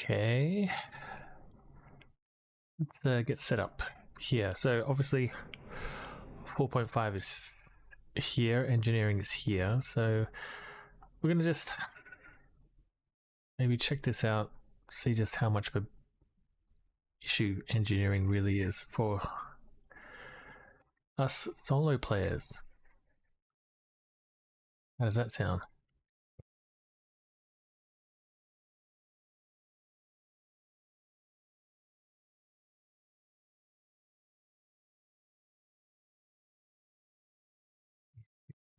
Okay. Let's get set up here. So obviously 4.5 is here, engineering is here. So we're going to just maybe check this out, see just how much of a issue engineering really is for us solo players. How does that sound?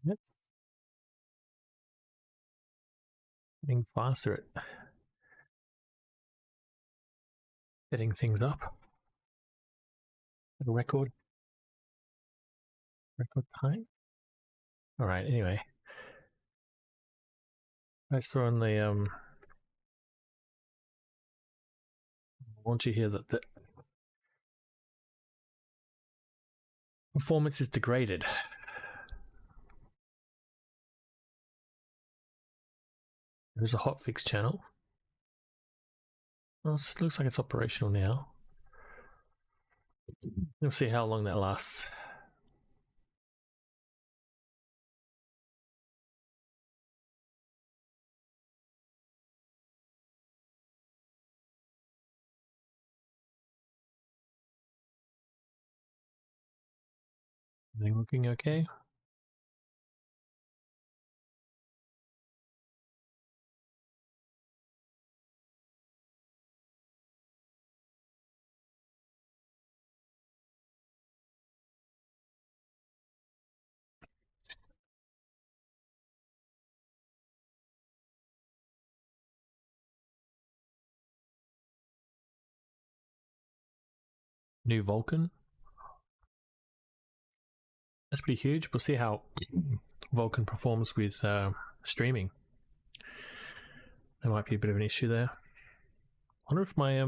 It's getting faster at setting things up. Record time. All right. Anyway, I saw on the launcher here that the performance is degraded. There's a hotfix channel. Well, it looks like it's operational now. We'll see how long that lasts. Everything looking okay? New Vulkan. That's pretty huge. We'll see how Vulkan performs with streaming. There might be a bit of an issue there. I wonder if my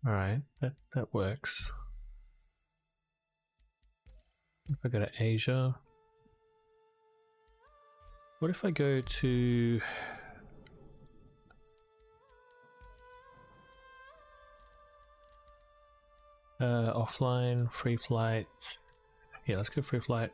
Alright, that works. If I go to Asia. What if I go to offline, free flight? Yeah, let's go free flight.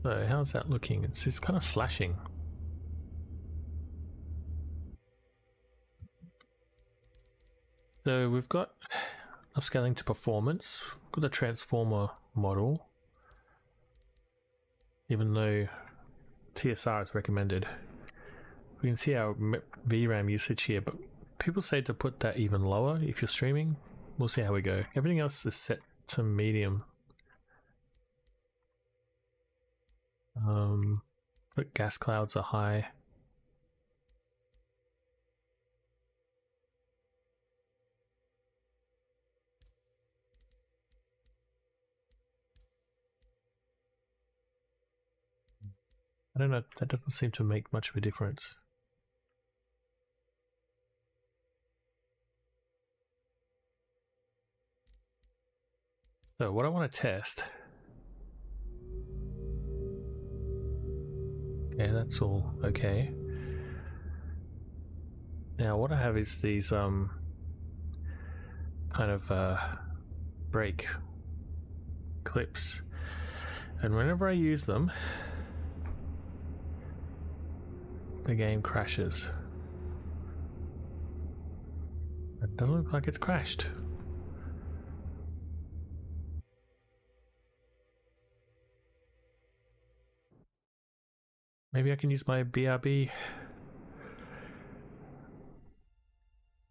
So how's that looking? It's kind of flashing. So we've got upscaling to performance. We've got the transformer model, even though TSR is recommended. We can see our VRAM usage here, but people say to put that even lower if you're streaming. We'll see how we go. Everything else is set to medium. But gas clouds are high. I don't know, that doesn't seem to make much of a difference. So what I want to test. Okay, that's all okay. Now what I have is these kind of break clips, and whenever I use them, the game crashes. It doesn't look like it's crashed. Maybe I can use my BRB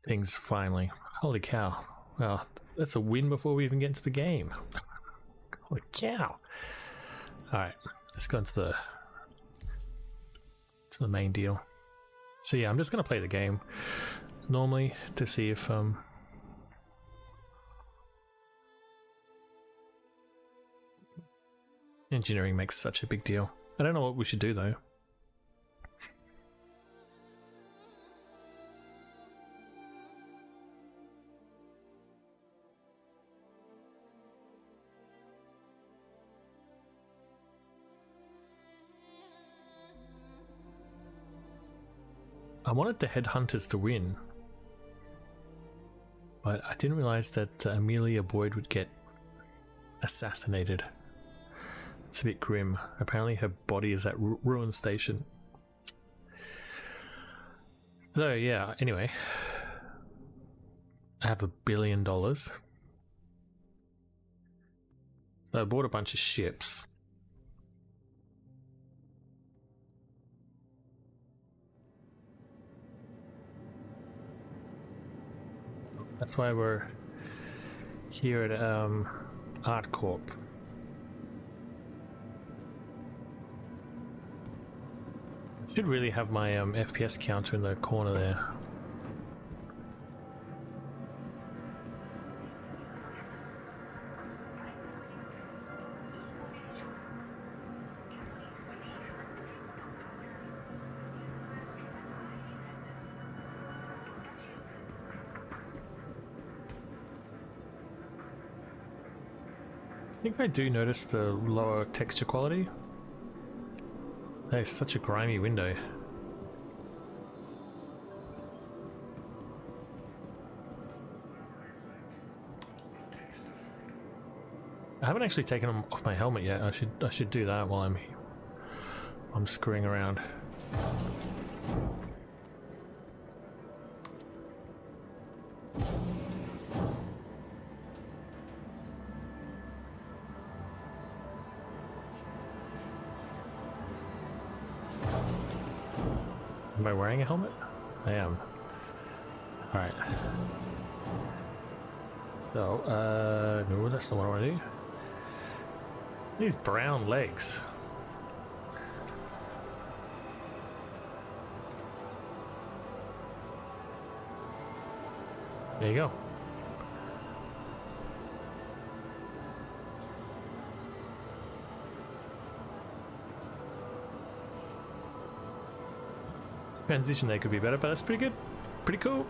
things finally. Holy cow. Well, that's a win before we even get into the game. Holy cow. Alright, let's go into the main deal. So yeah, I'm just going to play the game normally to see if engineering makes such a big deal. I don't know what we should do though. I wanted the headhunters to win, but I didn't realize that Amelia Boyd would get assassinated. It's a bit grim. Apparently her body is at Ruin Station. So yeah, anyway. I have $1 billion. So I bought a bunch of ships. That's why we're here at Art Corp. Should really have my FPS counter in the corner there. I think I do notice the lower texture quality. That is such a grimy window. I haven't actually taken them off my helmet yet. I should do that while I'm screwing around. Am I wearing a helmet? I am. Alright. So, no, that's not what I want to do. These brown legs. There you go. Transition there could be better, but that's pretty good. Pretty cool.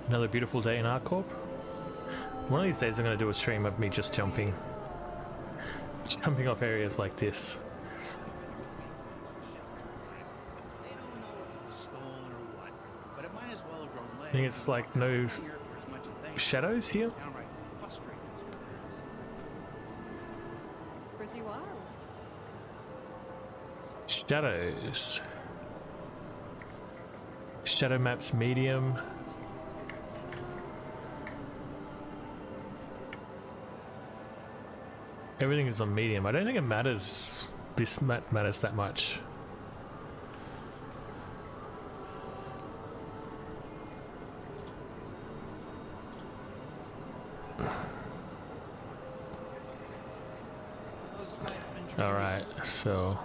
Another beautiful day in Art Corp. One of these days I'm going to do a stream of me just jumping off areas like this. I think it's like no shadows here. Pretty wild. Shadows. Shadow maps medium. Everything is on medium. I don't think it matters. This matters that much. All right, so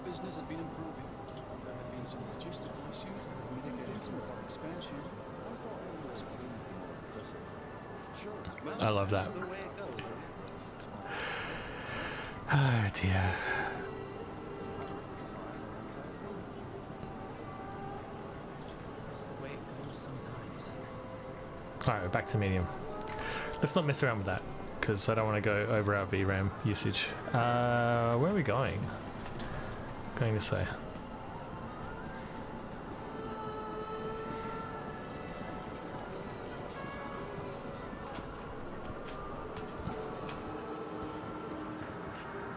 business had been improving. There had been some logistical issues that would mitigate some of our expansion. I love that. Ah, dear. Alright, we're back to medium. Let's not mess around with that, because I don't want to go over our VRAM usage. Where are we going? Going this way.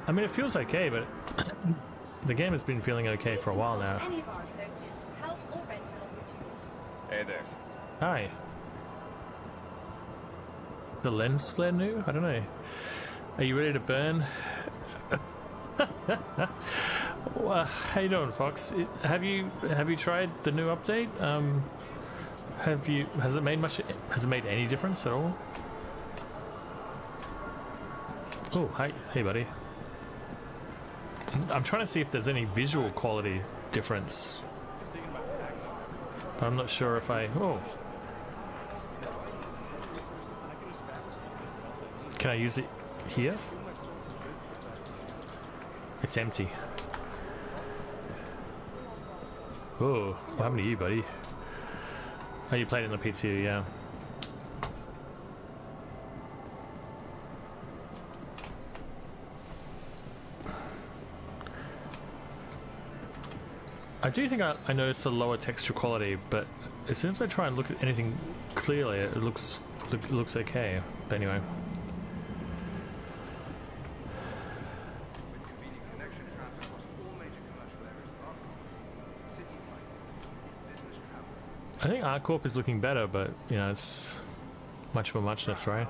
I mean, it feels okay, but the game has been feeling okay for a while now. Any of our associates for help or rental opportunity. Hey there. Hi. The lens flare new? I don't know. Are you ready to burn? Well, how you doing, Fox? Have you tried the new update? Has it made any difference at all? Oh, hi, hey, buddy. I'm trying to see if there's any visual quality difference, but I'm not sure if I. Oh, Can I use it here? It's empty. Oh, what happened to you, buddy? Oh, you played in the PTU, yeah. I do think I noticed the lower texture quality, but as soon as I try and look at anything clearly, it looks okay. But anyway. I think ArtCorp is looking better, but you know, it's much of a muchness, right?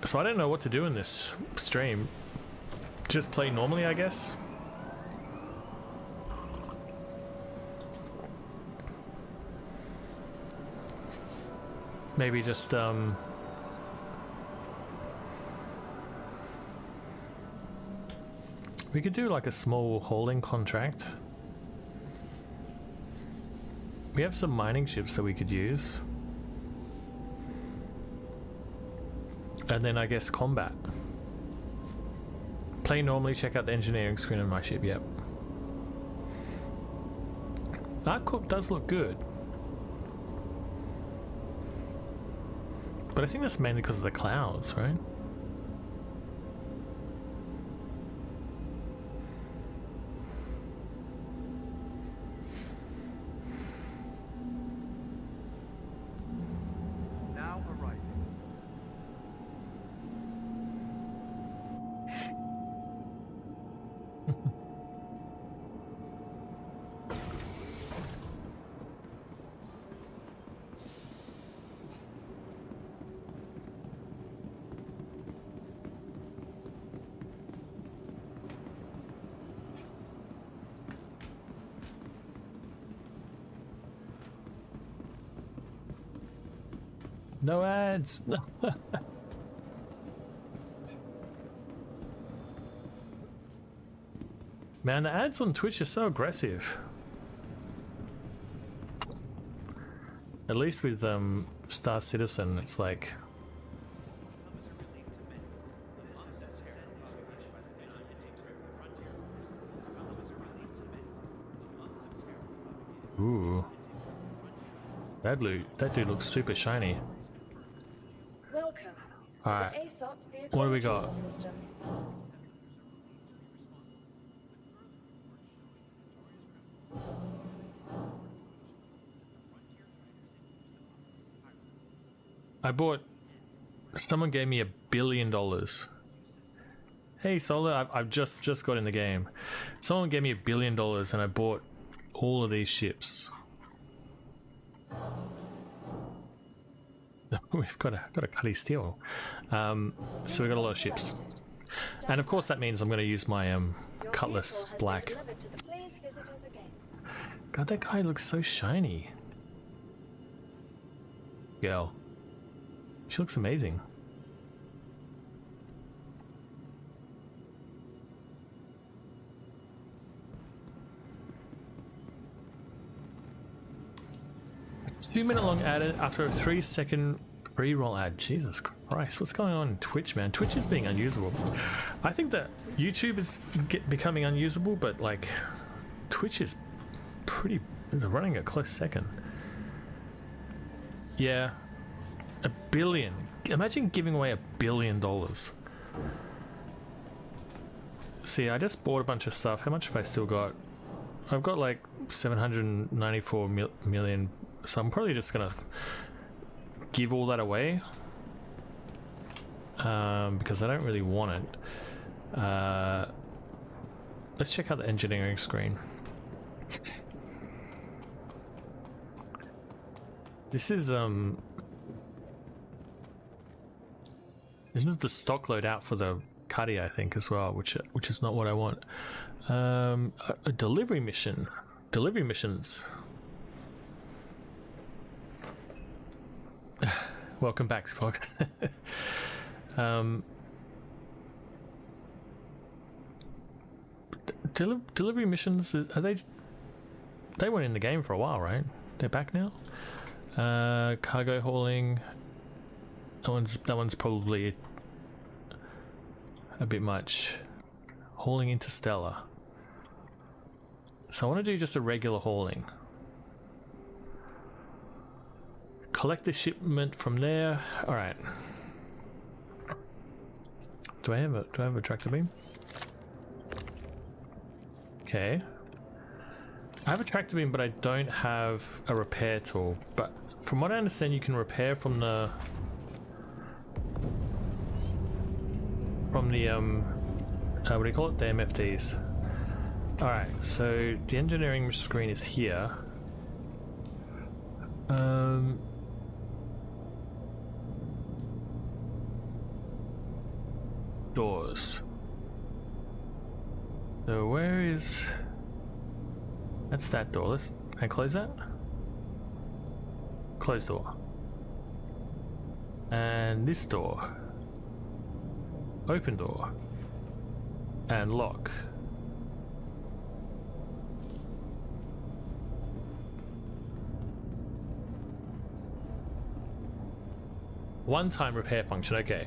So I don't know what to do in this stream. Just play normally, I guess. Maybe just we could do like a small holding contract. We have some mining ships that we could use. And then I guess combat. Play normally, check out the engineering screen on my ship, yep. ArtCorp does look good. But I think that's mainly because of the clouds, right? No ads. Man, the ads on Twitch are so aggressive. At least with Star Citizen, it's like ooh. That dude looks super shiny. Welcome. Alright. What do we got? System. I bought. Someone gave me $1 billion. Hey Solar, I've just got in the game. Someone gave me $1 billion and I bought all of these ships. We've got a Cutty Steel. So we've got a lot of ships. And of course that means I'm going to use my Cutlass Black. God, that guy looks so shiny. Girl. She looks amazing. A 2-minute long ad after a 3-second pre-roll ad. Jesus Christ, what's going on in Twitch, man? Twitch is being unusable. I think that YouTube is becoming unusable, but like Twitch is running a close second. Yeah. $1 billion. Imagine giving away $1 billion. See, I just bought a bunch of stuff. How much have I still got? I've got like 794 million. So I'm probably just gonna give all that away. Because I don't really want it. Let's check out the engineering screen. This is the stock loadout for the Cuddy, I think, as well, which is not what I want. A delivery mission. Delivery missions. Welcome back, Spock. Delivery missions, are they weren't in the game for a while, right? They're back now. Cargo hauling. That one's probably a bit much. Hauling interstellar. So I want to do just a regular hauling. Collect the shipment from there. All right. Do I have a tractor beam? Okay. I have a tractor beam, but I don't have a repair tool. But from what I understand, you can repair from the what do you call it? The MFTs. All right. So the engineering screen is here. Doors. So where is... That's that door. Can I close that? Close door. And this door. Open door. And lock. One-time repair function, okay.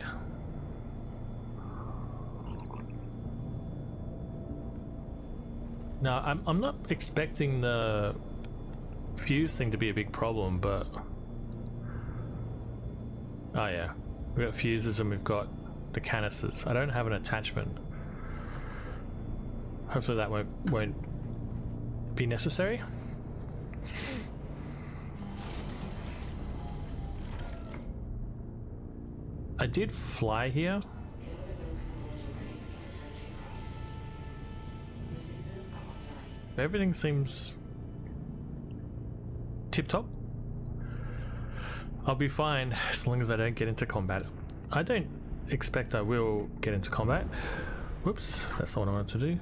Now, I'm not expecting the fuse thing to be a big problem, but... Oh yeah, we've got fuses and we've got the canisters. I don't have an attachment. Hopefully that won't be necessary. I did fly here. Everything seems tip-top. I'll be fine as long as I don't get into combat. I don't expect I will get into combat. Whoops, that's not what I wanted to do.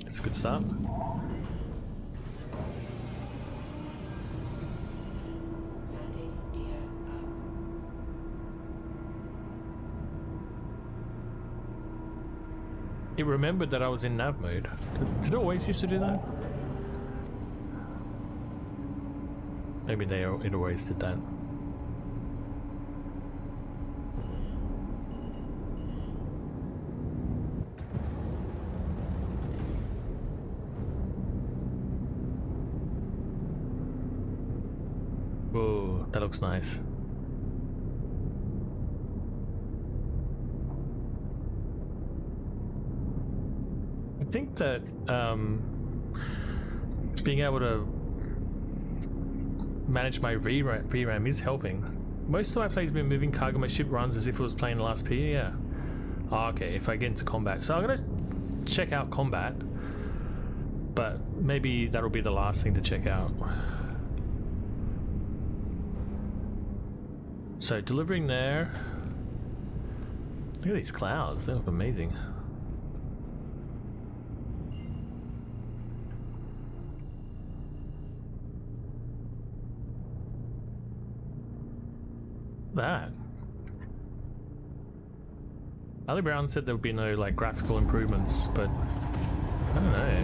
It's a good start. It remembered that I was in nav mode. Did it always used to do that? Maybe it always did that. Whoa, that looks nice. I think that being able to manage my VRAM is helping. Most of my plays have been moving cargo. My ship runs as if it was playing the last P. Yeah. Oh, okay, if I get into combat. So I'm going to check out combat, but maybe that'll be the last thing to check out. So delivering there. Look at these clouds. They look amazing. That Ali Brown said there would be no like graphical improvements, but I don't know.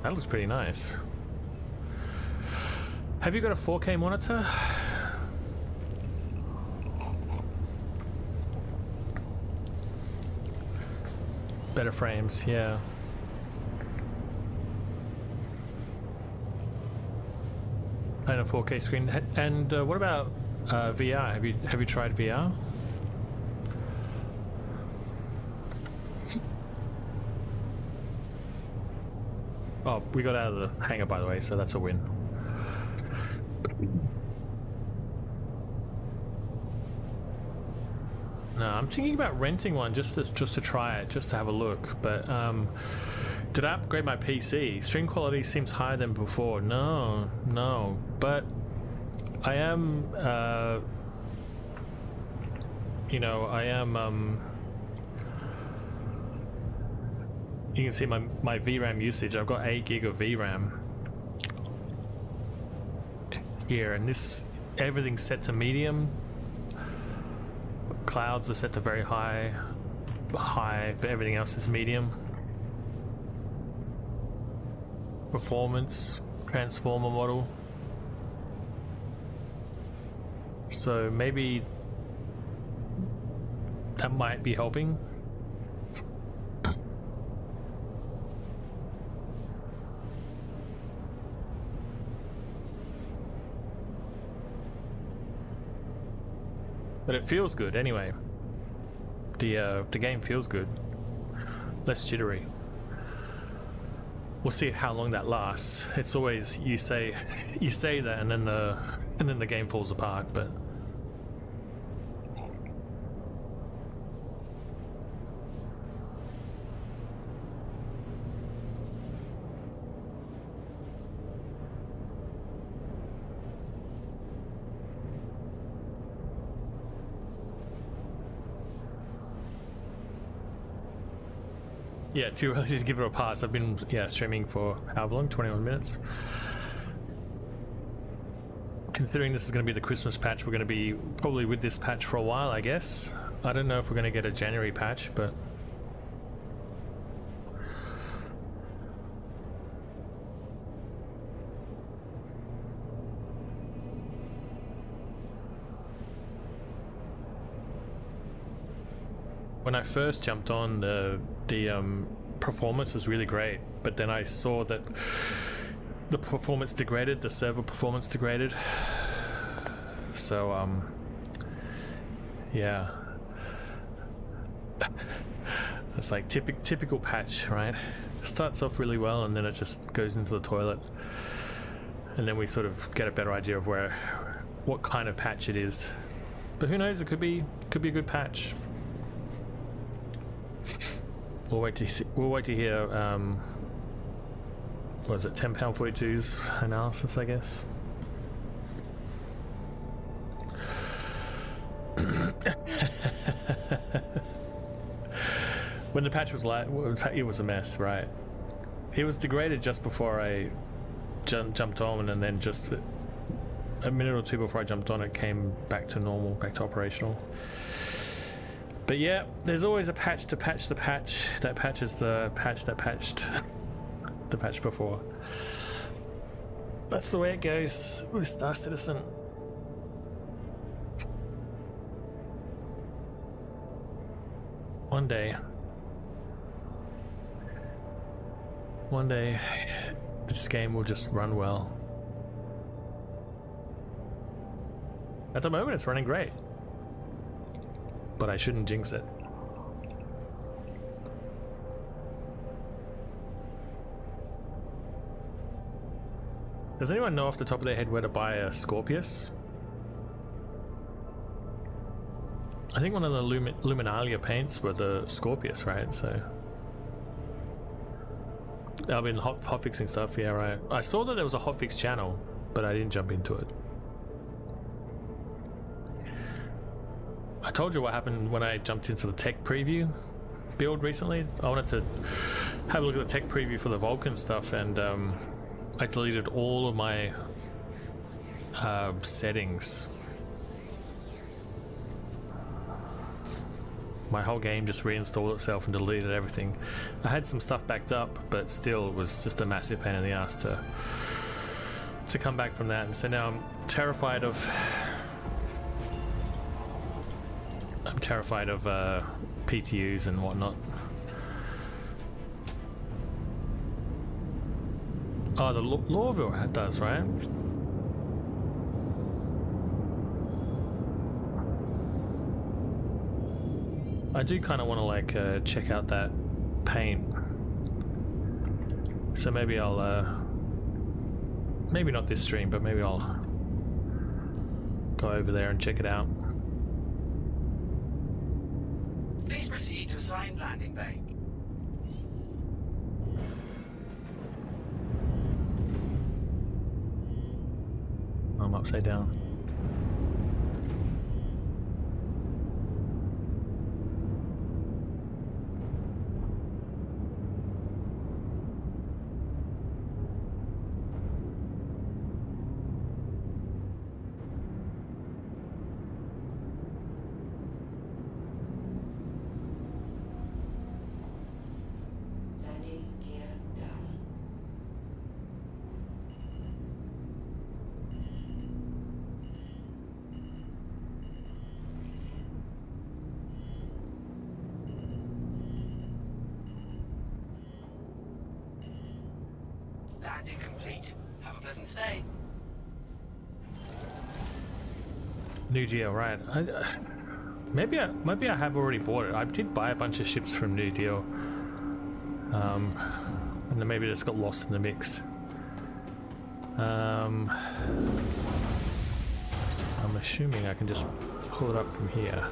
That looks pretty nice. Have you got a 4K monitor? Better frames, yeah. And a 4K screen. And what about VR? Have you tried VR? Oh, we got out of the hangar, by the way, so that's a win. No, I'm thinking about renting one just to try it, just to have a look. But did I upgrade my PC? Stream quality seems higher than before. No. But I am, you can see my VRAM usage. I've got 8 gig of VRAM here, and everything's set to medium. Clouds are set to very high, but everything else is medium. performance transformer model. So maybe that might be helping. But it feels good anyway. The game feels good. Less jittery. We'll see how long that lasts. It's always you say that and then the game falls apart, but yeah, too early to give it a pass. I've been streaming for however long, 21 minutes. Considering this is going to be the Christmas patch, we're going to be probably with this patch for a while, I guess. I don't know if we're going to get a January patch, but when I first jumped on, the performance was really great, but then I saw that the performance degraded, the server performance degraded. So yeah, it's like typical patch, right? Starts off really well and then it just goes into the toilet, and then we sort of get a better idea of what kind of patch it is. But who knows? It could be a good patch. We'll wait to see, hear what is it, £10.42's analysis, I guess. When the patch was it was a mess, right? It was degraded just before I jumped on, and then just a minute or two before I jumped on, it came back to normal, back to operational. But yeah, there's always a patch to patch the patch that patches the patch that patched the patch before. That's the way it goes with Star Citizen. One day, this game will just run well. At the moment, it's running great. But I shouldn't jinx it. Does anyone know off the top of their head where to buy a Scorpius? I think one of the Luminalia paints were the Scorpius, right? So I've been hotfixing stuff, yeah, right. I saw that there was a hotfix channel, but I didn't jump into it. I told you what happened when I jumped into the tech preview build recently. I wanted to have a look at the tech preview for the Vulcan stuff, and I deleted all of my settings. My whole game just reinstalled itself and deleted everything. I had some stuff backed up, but still it was just a massive pain in the ass to come back from that. And so now I'm terrified of PTUs and whatnot. Oh, the Lawville does, right? I do kind of want to like check out that paint. So maybe I'll maybe not this stream, but maybe I'll go over there and check it out. Please proceed to assigned landing bay. I'm upside down. landing complete. Have a pleasant stay. New Deal, right? Maybe I have already bought it. I did buy a bunch of ships from New Deal, and then maybe it just got lost in the mix. I'm assuming I can just pull it up from here.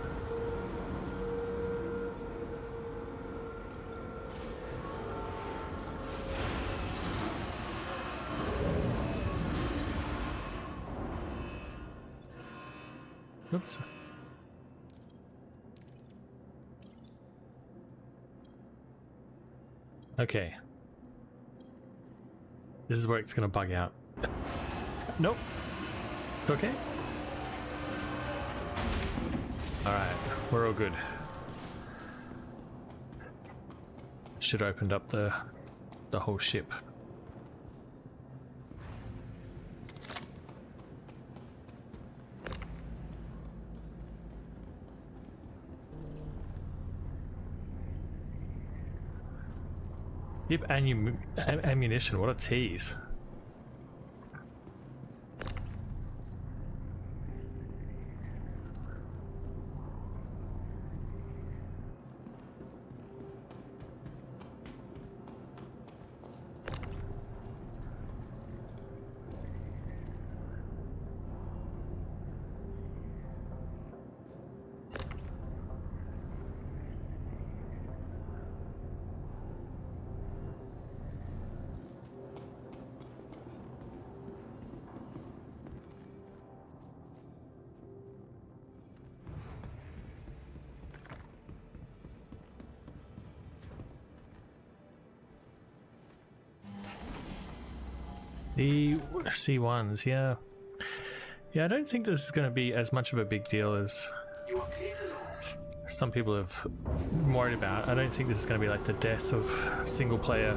Oops. Okay. This is where it's gonna bug out. Nope. It's okay. Alright, we're all good. Should have opened up the whole ship. Yep, ammunition, what a tease. The C1s, yeah. Yeah, I don't think this is going to be as much of a big deal as You are clear to launch. some people have worried about. I don't think this is going to be like the death of single player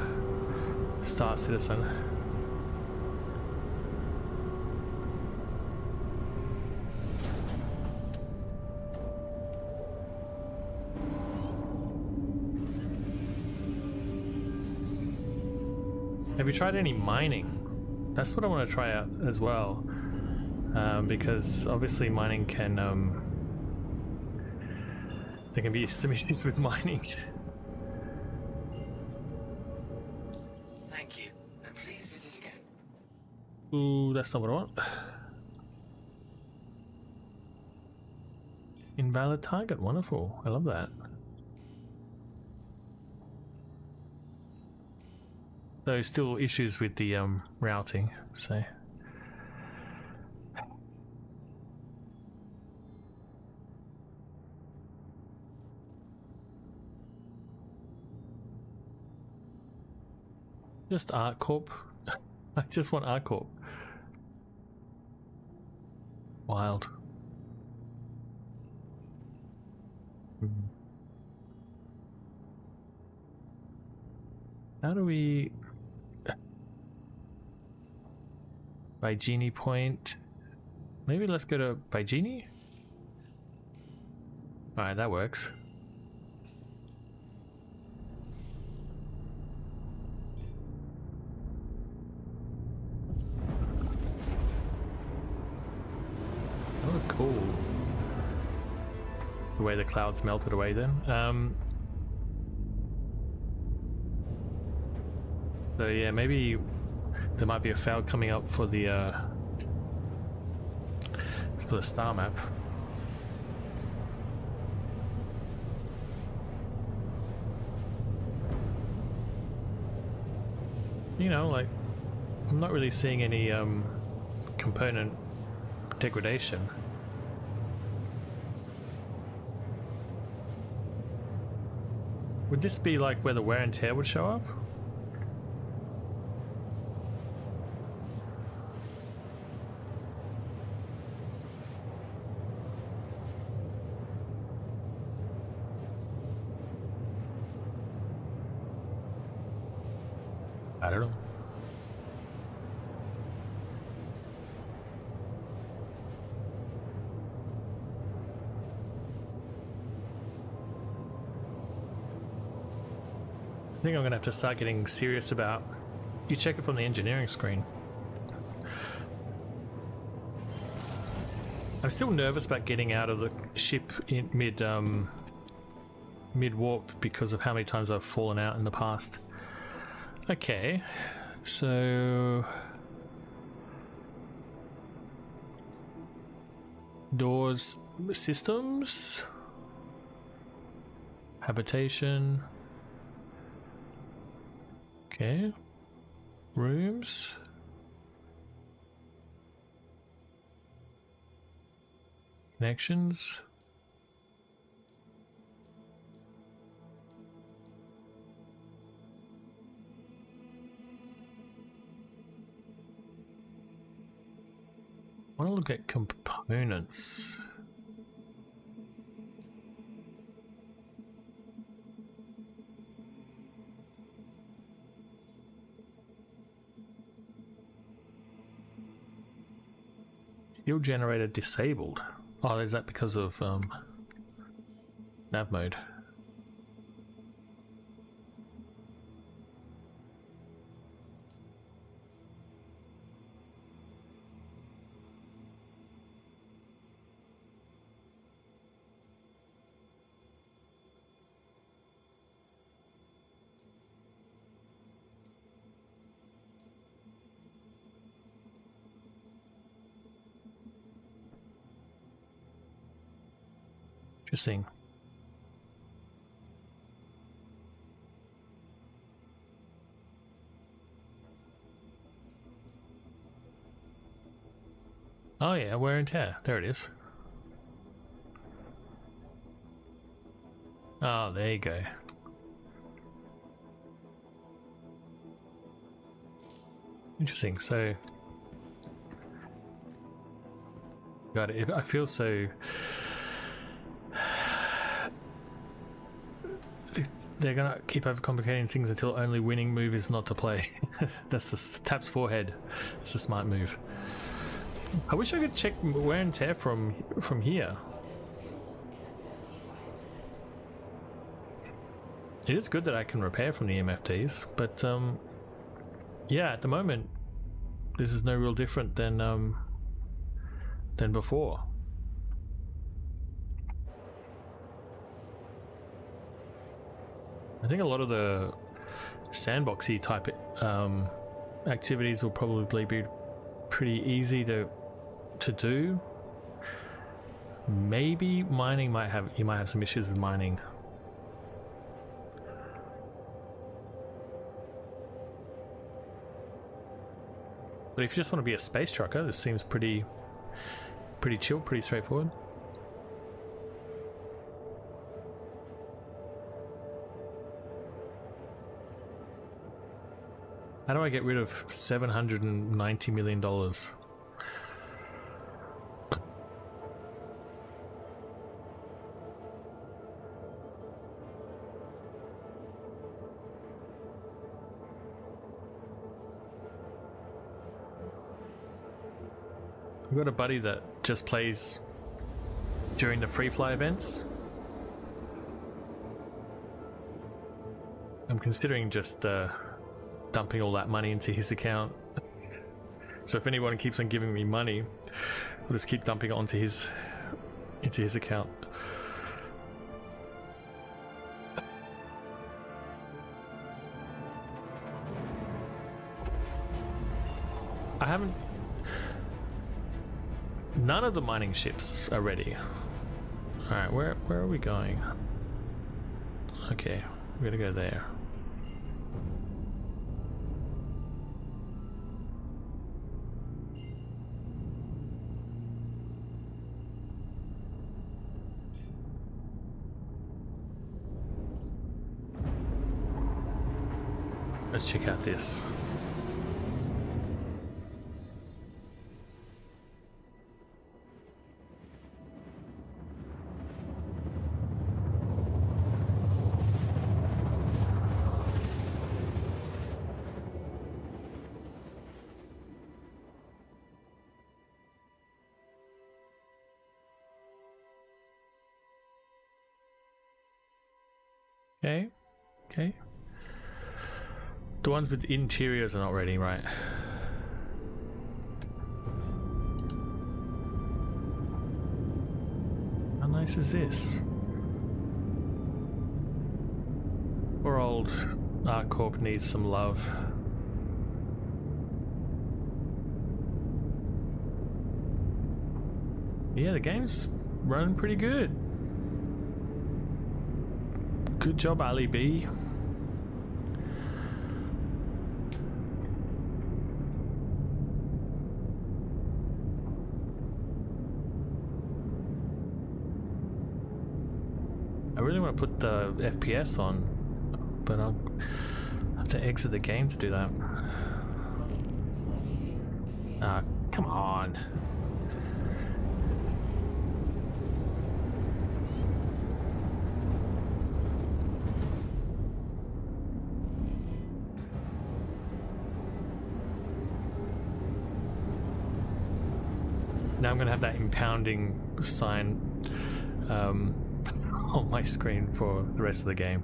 Star Citizen. Have you tried any mining? That's what I want to try out as well, because obviously mining can, there can be some issues with mining. Thank you, and please visit again. Ooh, that's not what I want. Invalid target, wonderful. I love that. Though still issues with the routing, so. Just ArcCorp. I just want ArcCorp. Wild. How do we... By Genie Point. Maybe let's go to by Genie? Alright, that works. Oh, cool. The way the clouds melted away then. So yeah, maybe there might be a fail coming up for the star map. You know, like, I'm not really seeing any component degradation. Would this be like where the wear and tear would show up? I don't know. I think I'm gonna have to start getting serious about you check it from the engineering screen. I'm still nervous about getting out of the ship in mid warp because of how many times I've fallen out in the past. Okay, so doors, systems, habitation. Okay, rooms. Connections. I want to look at components. Shield generator disabled. Oh, is that because of nav mode? Interesting. Oh yeah, wear and tear. There it is. Oh, there you go. Interesting. So, got it. I feel so. They're gonna keep overcomplicating things until only winning move is not to play. That's the taps forehead. It's a smart move. I wish I could check wear and tear from here. It is good that I can repair from the MFTs, but yeah, at the moment, this is no real different than before. I think a lot of the sandboxy type activities will probably be pretty easy to do. Maybe mining you might have some issues with mining. But if you just want to be a space trucker, this seems pretty chill, pretty straightforward. How do I get rid of $790 million? I've got a buddy that just plays during the free fly events. I'm considering just dumping all that money into his account. So if anyone keeps on giving me money, I'll just keep dumping it onto his account. I haven't. None of the mining ships are ready. All right, where are we going? Okay, we're gonna go there. Let's check out this. Okay. The ones with interiors are not ready, right? How nice is this? Poor old ArcCorp needs some love. Yeah, the game's running pretty good. Good job, Ali B. I really want to put the FPS on, but I'll have to exit the game to do that. Ah, come on. Now I'm going to have that impounding sign on my screen for the rest of the game.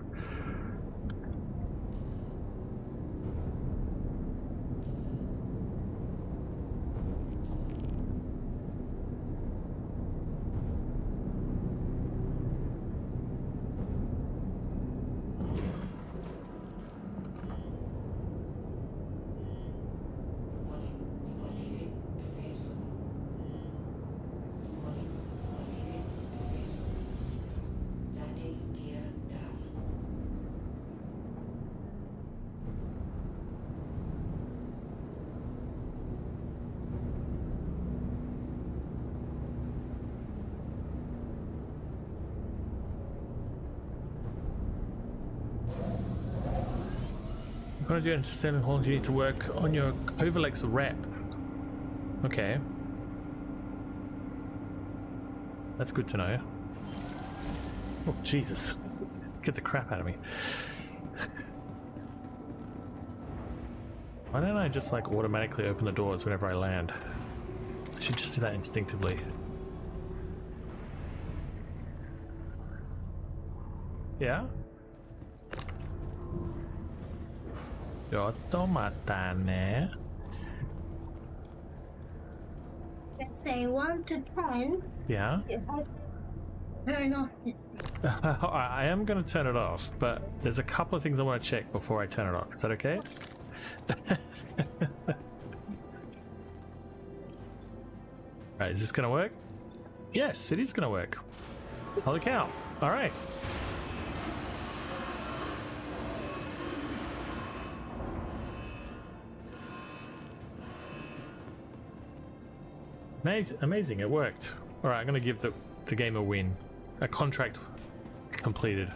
When you enter Selling Halls, you need to work on your Overlex rep. Okay. That's good to know. Oh, Jesus. Get the crap out of me. Why don't I just like automatically open the doors whenever I land? I should just do that instinctively. Yeah? Automatane. Let's say 1 to 10. Yeah? Turn off the... I am going to turn it off, but there's a couple of things I want to check before I turn it off. Is that okay? Alright, is this going to work? Yes, it is going to work. Holy cow. Alright. Amazing, it worked. Alright, I'm going to give the game a win. A contract completed.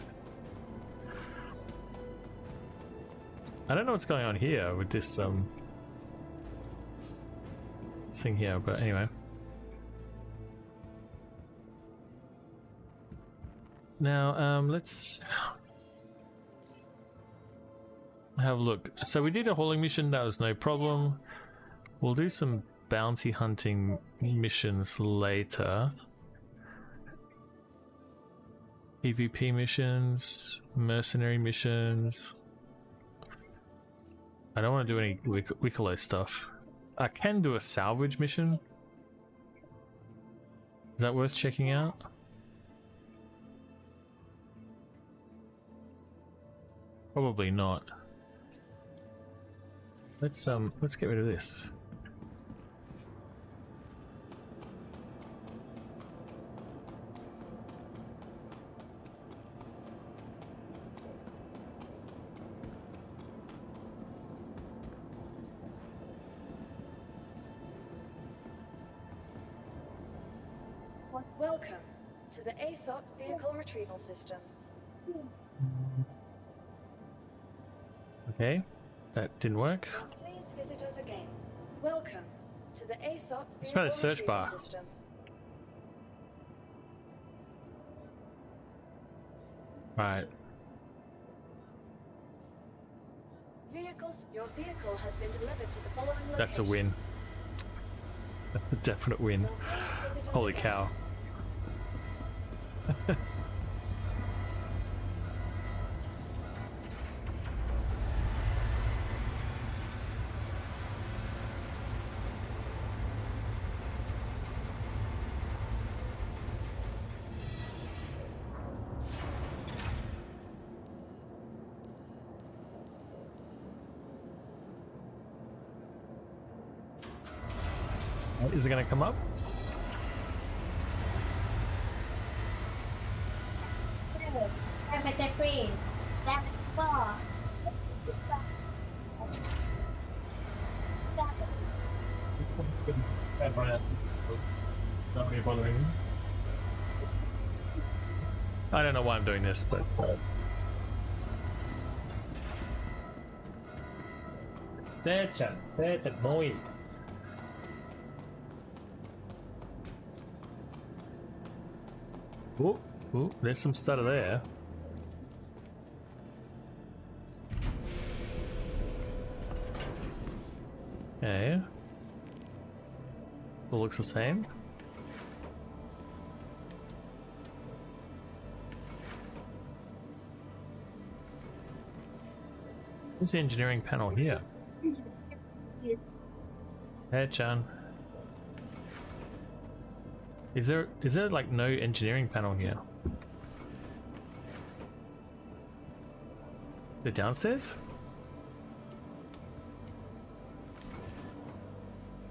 I don't know what's going on here with this thing here, but anyway. Now, let's have a look. So we did a hauling mission, that was no problem. We'll do some bounty hunting missions later. PvP missions, mercenary missions. I don't want to do any Wicklow stuff. I can do a salvage mission. Is that worth checking out? Probably not. Let's get rid of this. Welcome to the ASOP Vehicle Retrieval System. Okay, that didn't work. Please visit us again. Welcome to the ASOP Let's try the Vehicle search Retrieval bar. System. Right. Your vehicle has been delivered to the following location. That's a win. That's a definite win. Please visit us Holy again. cow. Is it going to come up? Not really bothering me. I don't know why I'm doing this, but that's annoying. Oh, there's some stutter there. Okay. All looks the same. Where's the engineering panel here? Hey, Chan. Is there like no engineering panel here? The downstairs?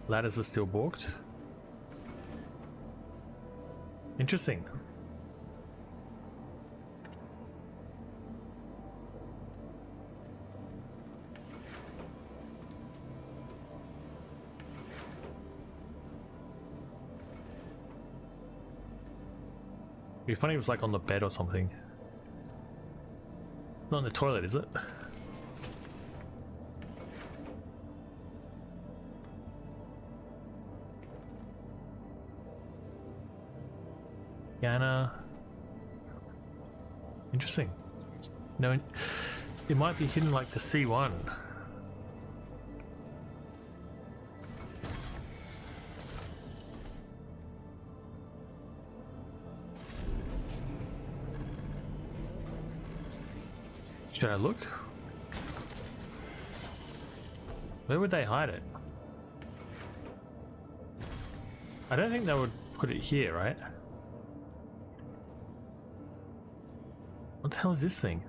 Ladders are still balked. Interesting. It'd be funny if it was like on the bed or something. Not in the toilet, is it? Yana. Interesting. No, it might be hidden like the C1. Should I look? Where would they hide it? I don't think they would put it here, right? What the hell is this thing?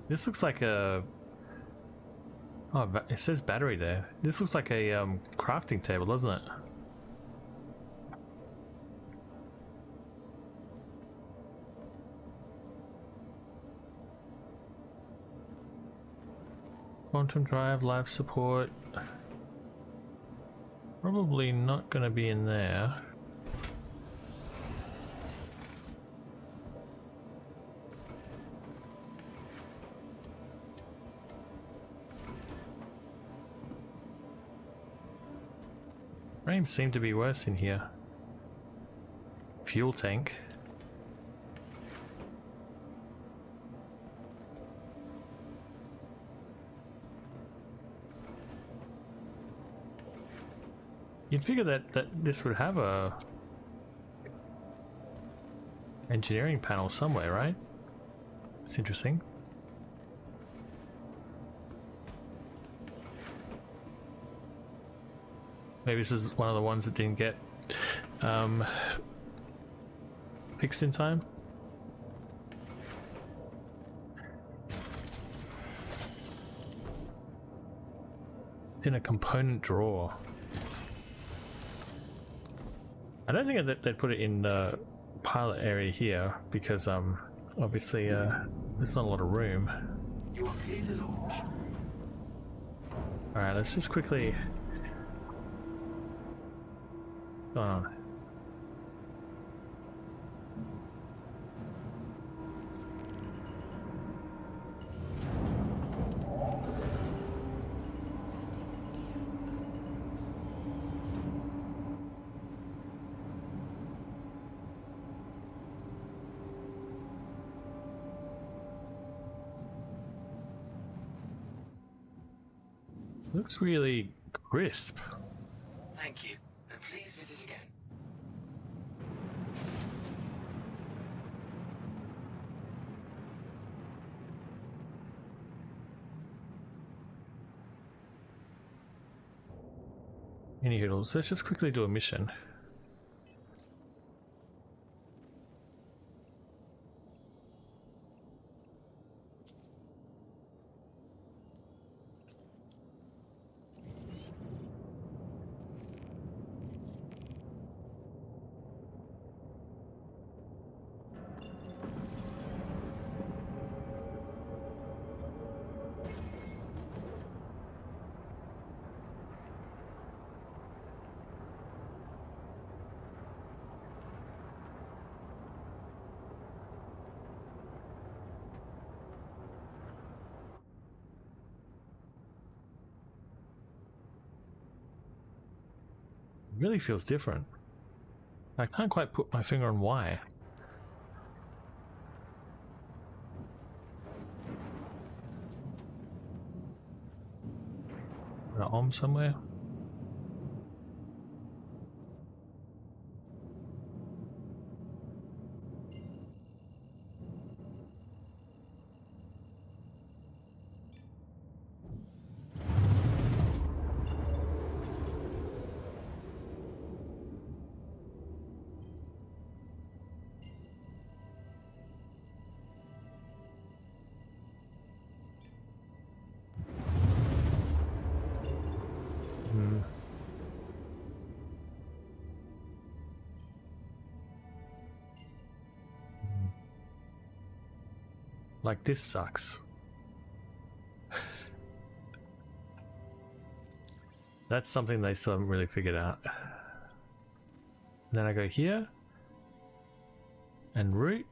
This looks like a... Oh, it says battery there. This looks like a crafting table, doesn't it? Quantum drive, live support. Probably not going to be in there. Frames seem to be worse in here. Fuel tank. You'd figure that this would have a engineering panel somewhere, right? It's interesting. Maybe this is one of the ones that didn't get fixed in time. In a component drawer. I don't think that they'd put it in the pilot area here because obviously there's not a lot of room. You are clear to launch. Alright, let's just quickly... What's going on? Looks really crisp. Thank you, and please visit again. Any hoodles? Let's just quickly do a mission. really feels different. I can't quite put my finger on why. An om somewhere. Like, this sucks. That's something they still haven't really figured out. And then I go here. And root.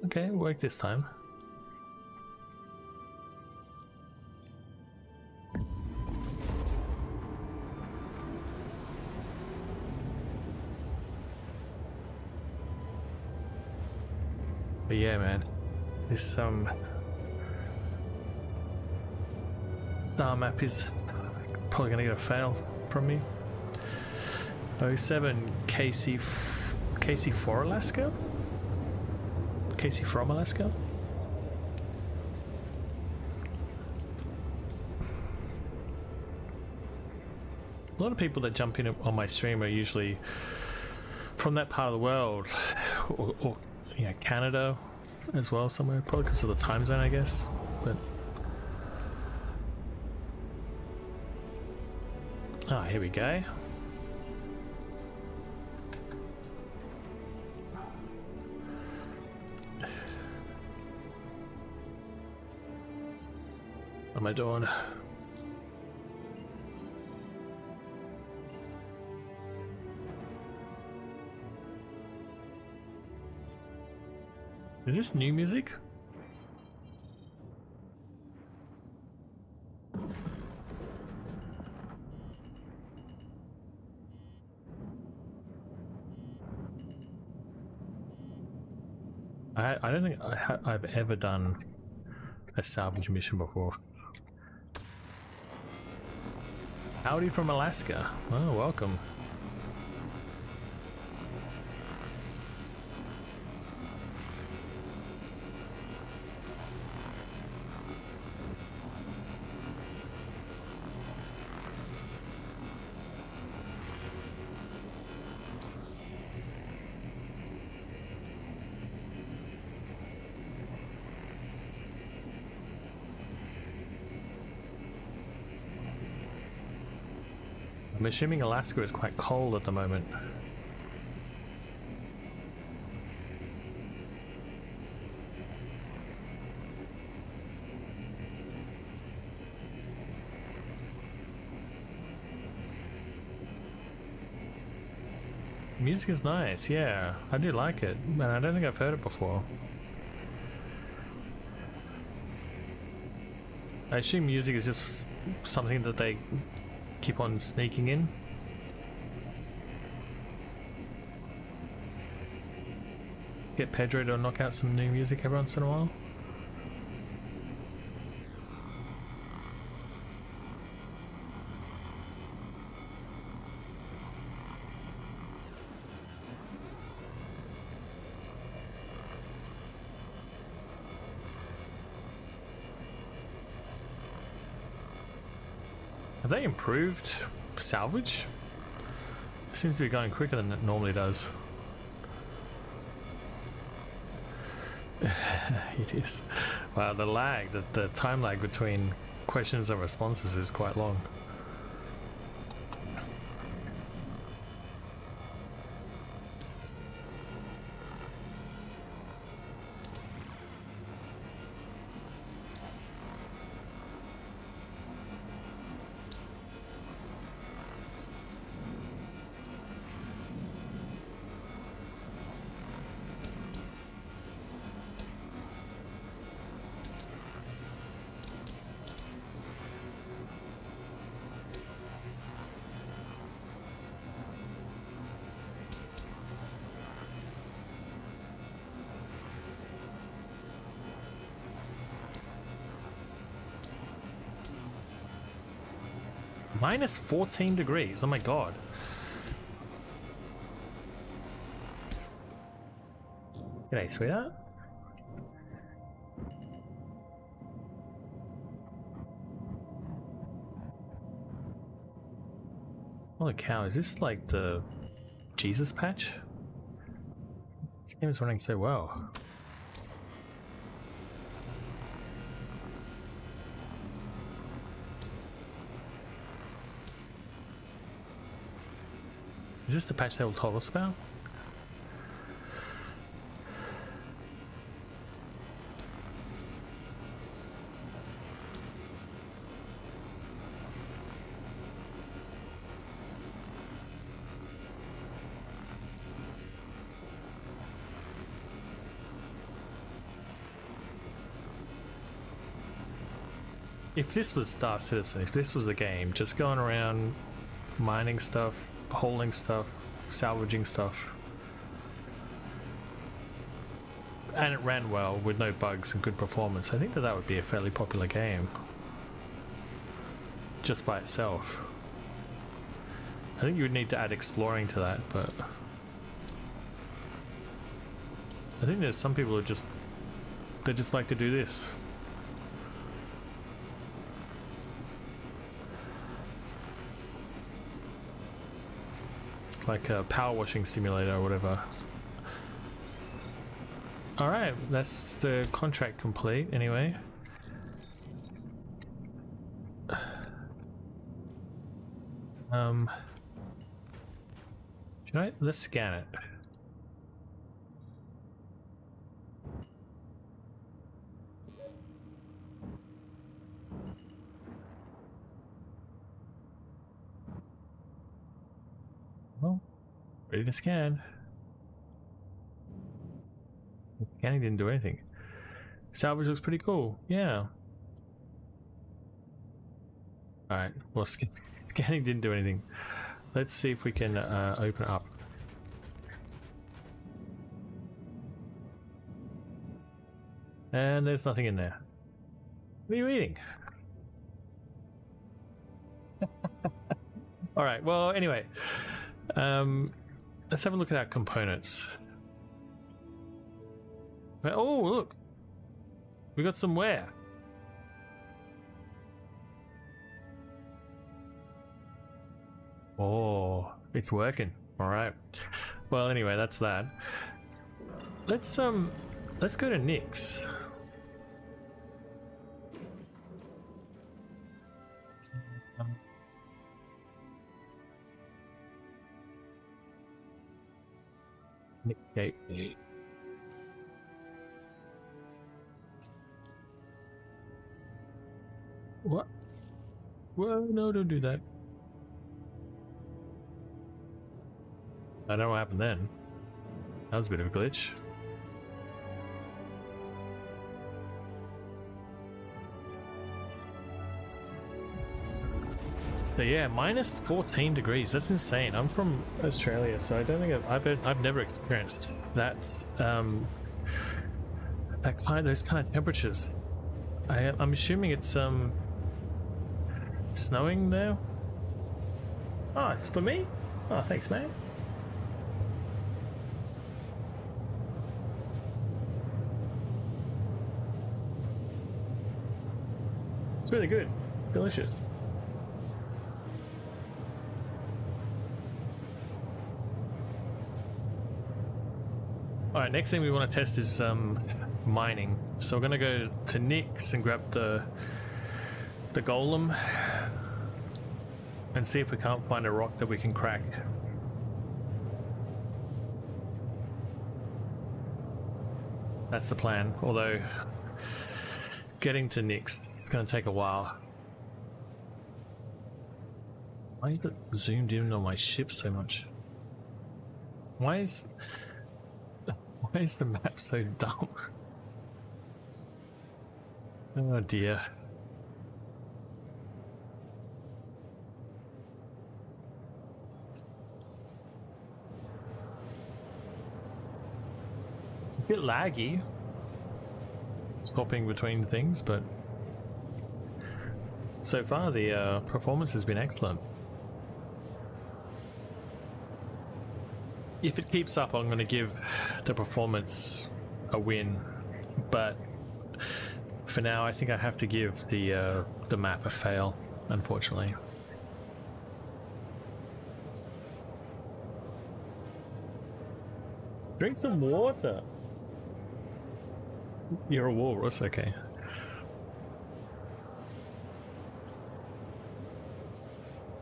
Okay, work this time. But yeah, man, this star map is probably gonna get a fail from me. 07 Casey for Alaska? Casey from Alaska? A lot of people that jump in on my stream are usually from that part of the world, or you know, Canada as well somewhere, probably because of the time zone, I guess. But here we go. What am I doing? Is this new music? I don't think I've ever done a salvage mission before. Howdy from Alaska. Oh, welcome. I'm assuming Alaska is quite cold at the moment. Music is nice, yeah. I do like it, and I don't think I've heard it before. I assume music is just something that they keep on sneaking in. Get Pedro to knock out some new music every once in a while. Have they improved salvage? It seems to be going quicker than it normally does. It is. Wow, the lag, the time lag between questions and responses is quite long. Minus 14 degrees. Oh my god. G'day, sweetheart. Holy cow, is this like the Jesus patch? This game is running so well. Is this the patch they all told us about? If this was Star Citizen, if this was the game, just going around mining stuff, holding stuff, salvaging stuff, and it ran well with no bugs and good performance, I think that would be a fairly popular game just by itself. I think you would need to add exploring to that, but I think there's some people who just like to do this. Like a power washing simulator or whatever. Alright, that's the contract complete anyway. Let's scan it. Well, ready to scan. Scanning didn't do anything. Salvage looks pretty cool. Yeah. Alright, well, scanning didn't do anything. Let's see if we can open it up. And there's nothing in there. What are you eating? Alright, well, anyway. Let's have a look at our components. Oh, look! We got some wear. Oh, it's working. Alright. Well, anyway, that's that. Let's go to Nick's. Nick's Gateway. What? Well, no, don't do that. I don't know what happened then. That was a bit of a glitch. So yeah, minus 14 degrees. That's insane. I'm from Australia, so I don't think I've never experienced that those kind of temperatures. I'm assuming it's snowing there. Oh, it's for me? Oh, thanks, man. It's really good. It's delicious. Alright, next thing we want to test is mining. So we're going to go to Nick's and grab the golem and see if we can't find a rock that we can crack. That's the plan, although getting to Nick's, it's going to take a while. Why is it zoomed in on my ship so much? Why is the map so dumb? Oh dear. A bit laggy. Swapping between things, but so far. The performance has been excellent. If it keeps up, I'm going to give the performance a win, but for now I think I have to give the map a fail, unfortunately. Drink some water. You're a walrus, okay.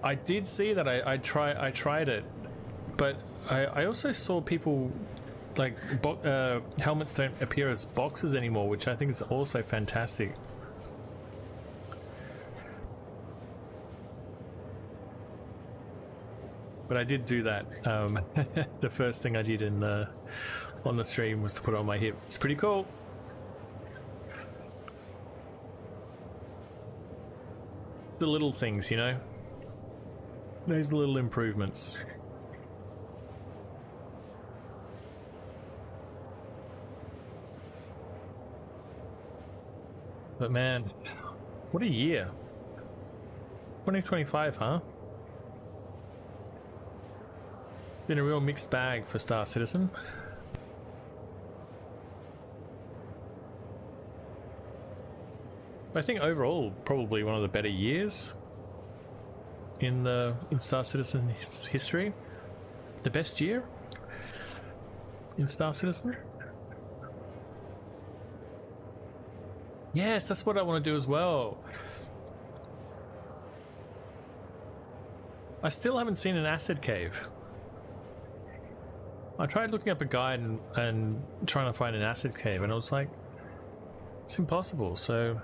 I did see that. I tried it, but I also saw people like helmets don't appear as boxes anymore, which I think is also fantastic. But I did do that. The first thing I did on the stream was to put it on my hip. It's pretty cool. The little things, you know? Those little improvements. But man, what a year. 2025, huh? Been a real mixed bag for Star Citizen. I think overall, probably one of the better years in Star Citizen history. The best year in Star Citizen. Yes, that's what I want to do as well. I still haven't seen an acid cave. I tried looking up a guide and trying to find an acid cave, and I was like, it's impossible. So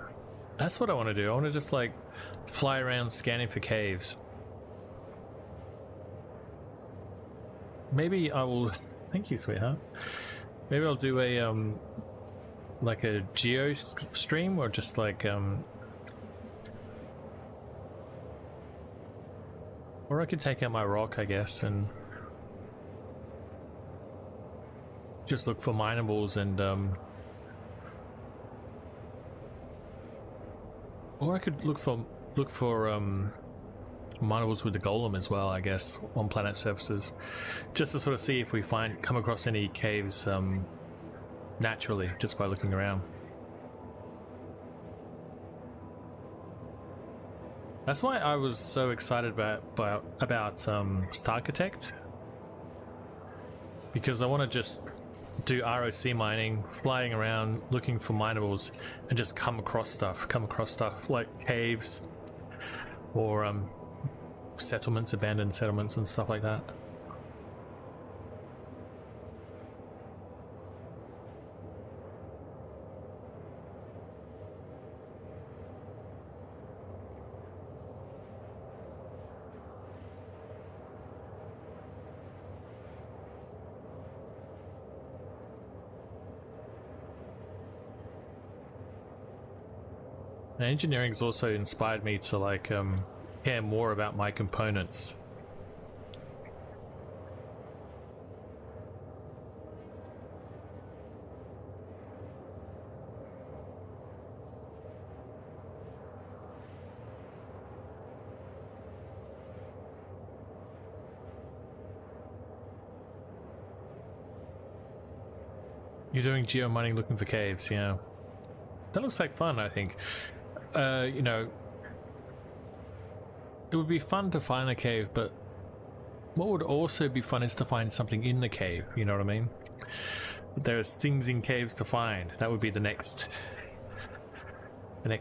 that's what I want to do. I want to just like fly around scanning for caves. Maybe I will. Thank you, sweetheart. Maybe I'll do a like a geo stream, or just like or I could take out my rock, I guess, and just look for minables, and or I could look for minables with the golem as well, I guess, on planet surfaces, just to sort of see if we come across any caves naturally, just by looking around. That's why I was so excited about Starchitect, because I want to just do ROC mining, flying around looking for minables, and just come across stuff like caves or settlements, abandoned settlements and stuff like that. Now, engineering's also inspired me to like care more about my components. You're doing geo mining looking for caves, yeah. That looks like fun, I think. You know, it would be fun to find a cave, but what would also be fun is to find something in the cave, you know what I mean? There's things in caves to find. That would be the next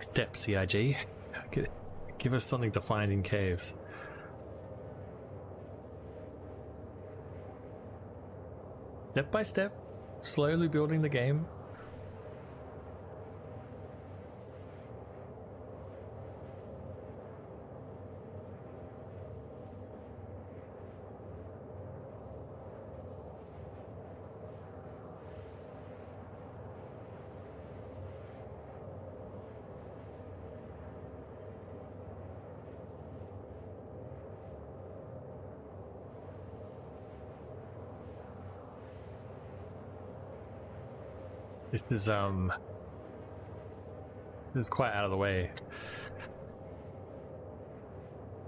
step, CIG. Give us something to find in caves. Step by step, slowly building the game. This is quite out of the way.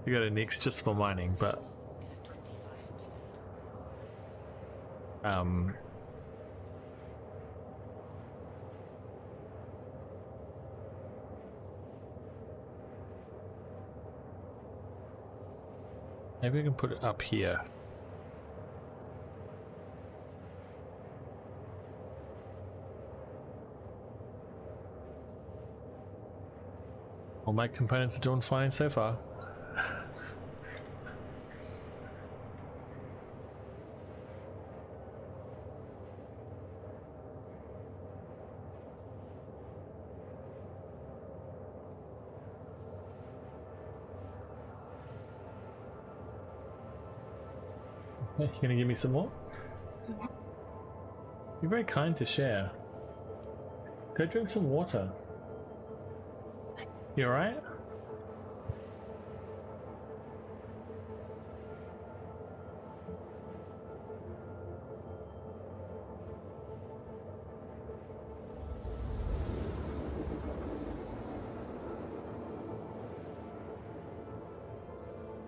You got a Nix just for mining, but maybe we can put it up here. All my components are doing fine so far. You gonna give me some more? Yeah. You're very kind to share. Go drink some water. You alright?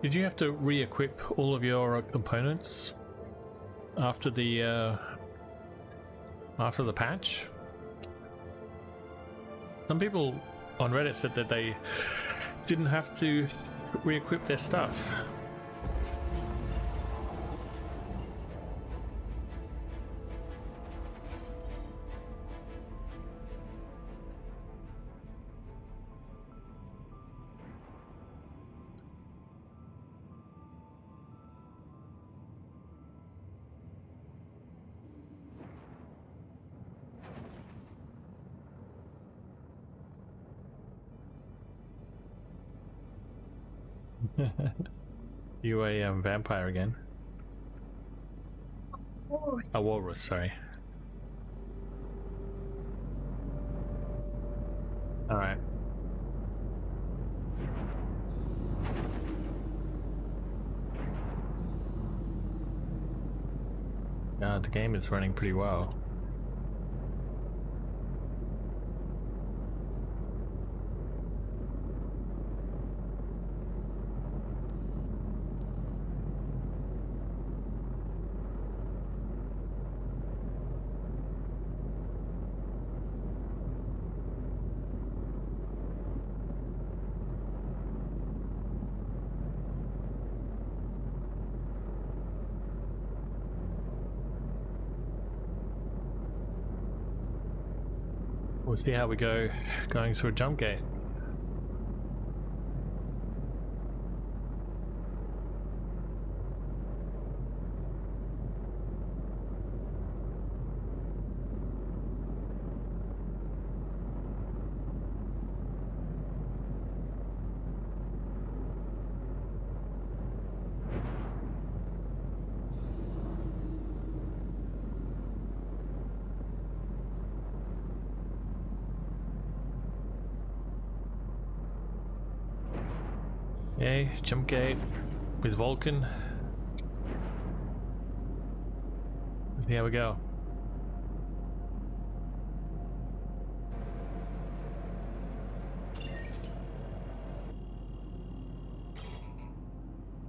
Did you have to re-equip all of your components after the patch? Some people on Reddit said that they didn't have to re-equip their stuff. You a vampire again? Oh, A walrus, sorry. Alright. The game is running pretty well. We'll see how we go going through a jump gate. Okay, jump gate with Vulcan. Let's see how we go.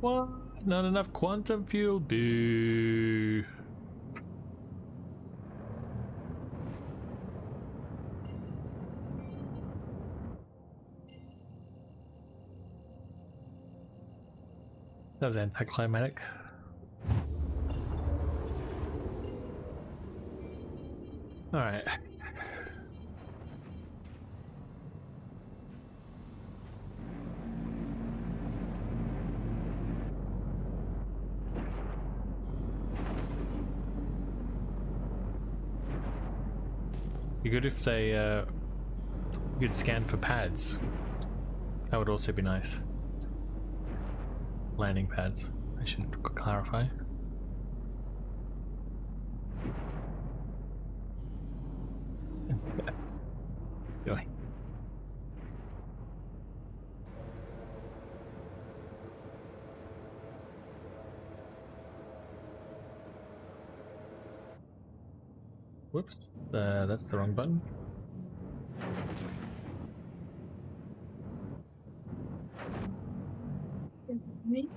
What? Not enough quantum fuel? Boo. That was anticlimactic. Alright. Be good if they could scan for pads. That would also be nice. Landing pads, I should clarify. Really? Whoops, that's the wrong button. Me?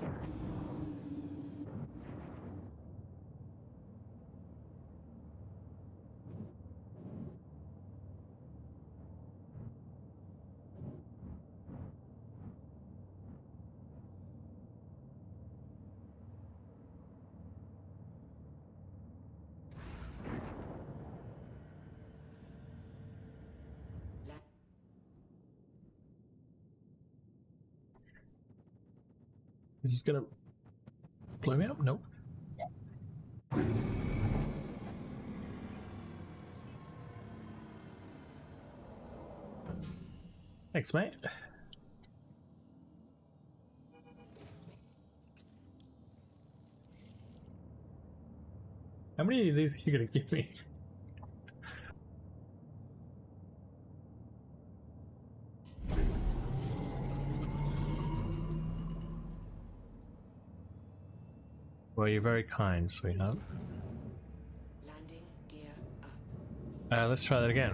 Is this gonna blow me up? Nope. Thanks, mate. How many of these are you gonna give me? Well, you're very kind, sweetheart. Landing gear up. Let's try that again.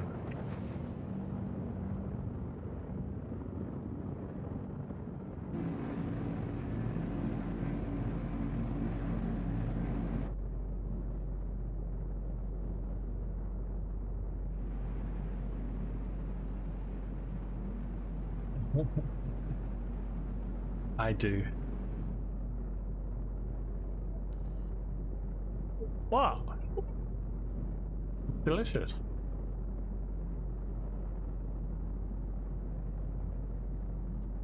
I do. Wow. Delicious.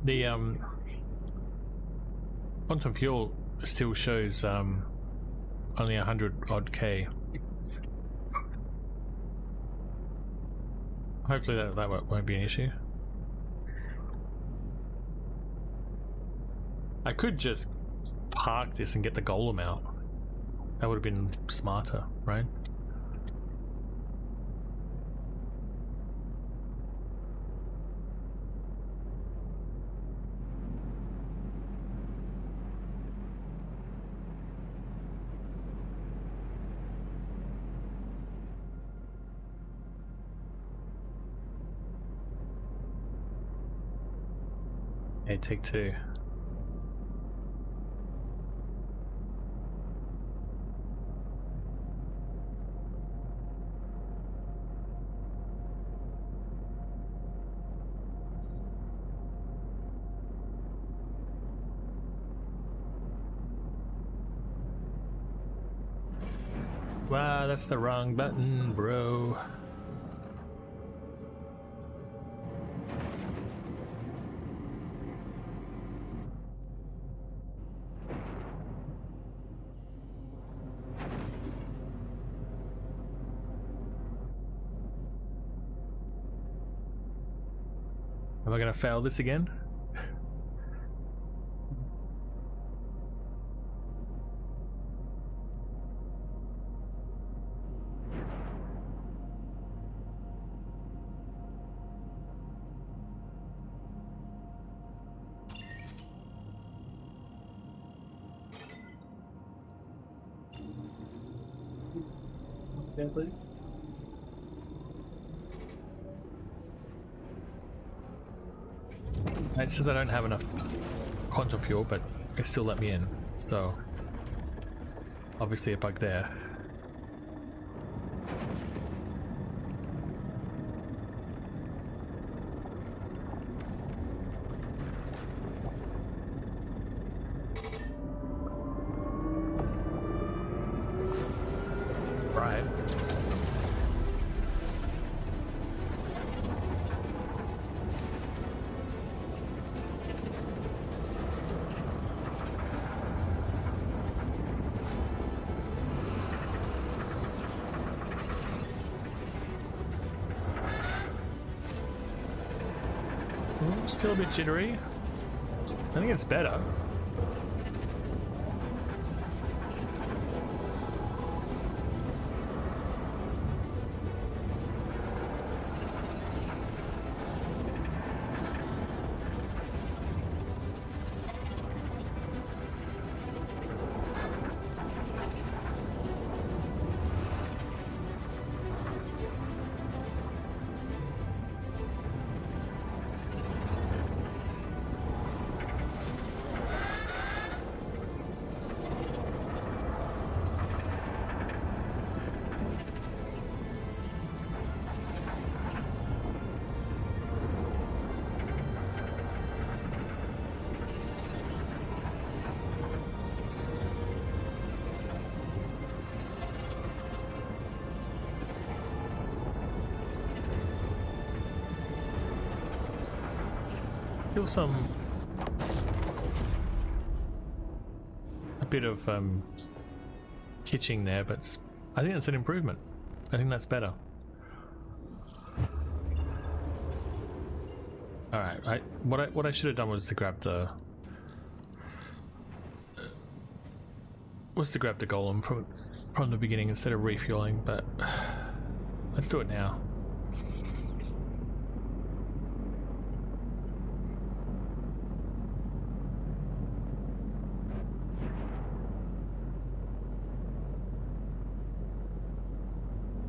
The quantum fuel still shows only 100 odd K. Hopefully that won't be an issue. I could just park this and get the golem out. That would have been smarter, right? Okay, take two. Wow, that's the wrong button, bro. Am I gonna fail this again? Please. It says I don't have enough quantum fuel, but it still let me in, so obviously a bug there. Right. Still a bit jittery. I think it's better. Still some a bit of hitching there, but I think that's an improvement. I think that's better. All right, what I should have done was to grab the golem from the beginning instead of refueling, but let's do it now.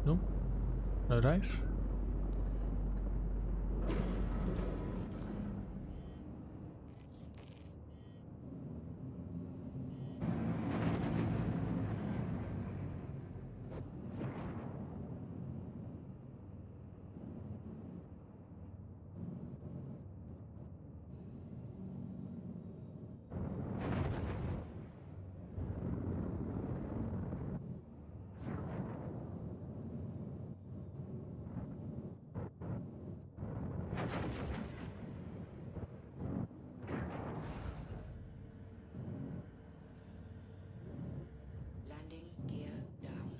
Nope. No dice. Landing gear down.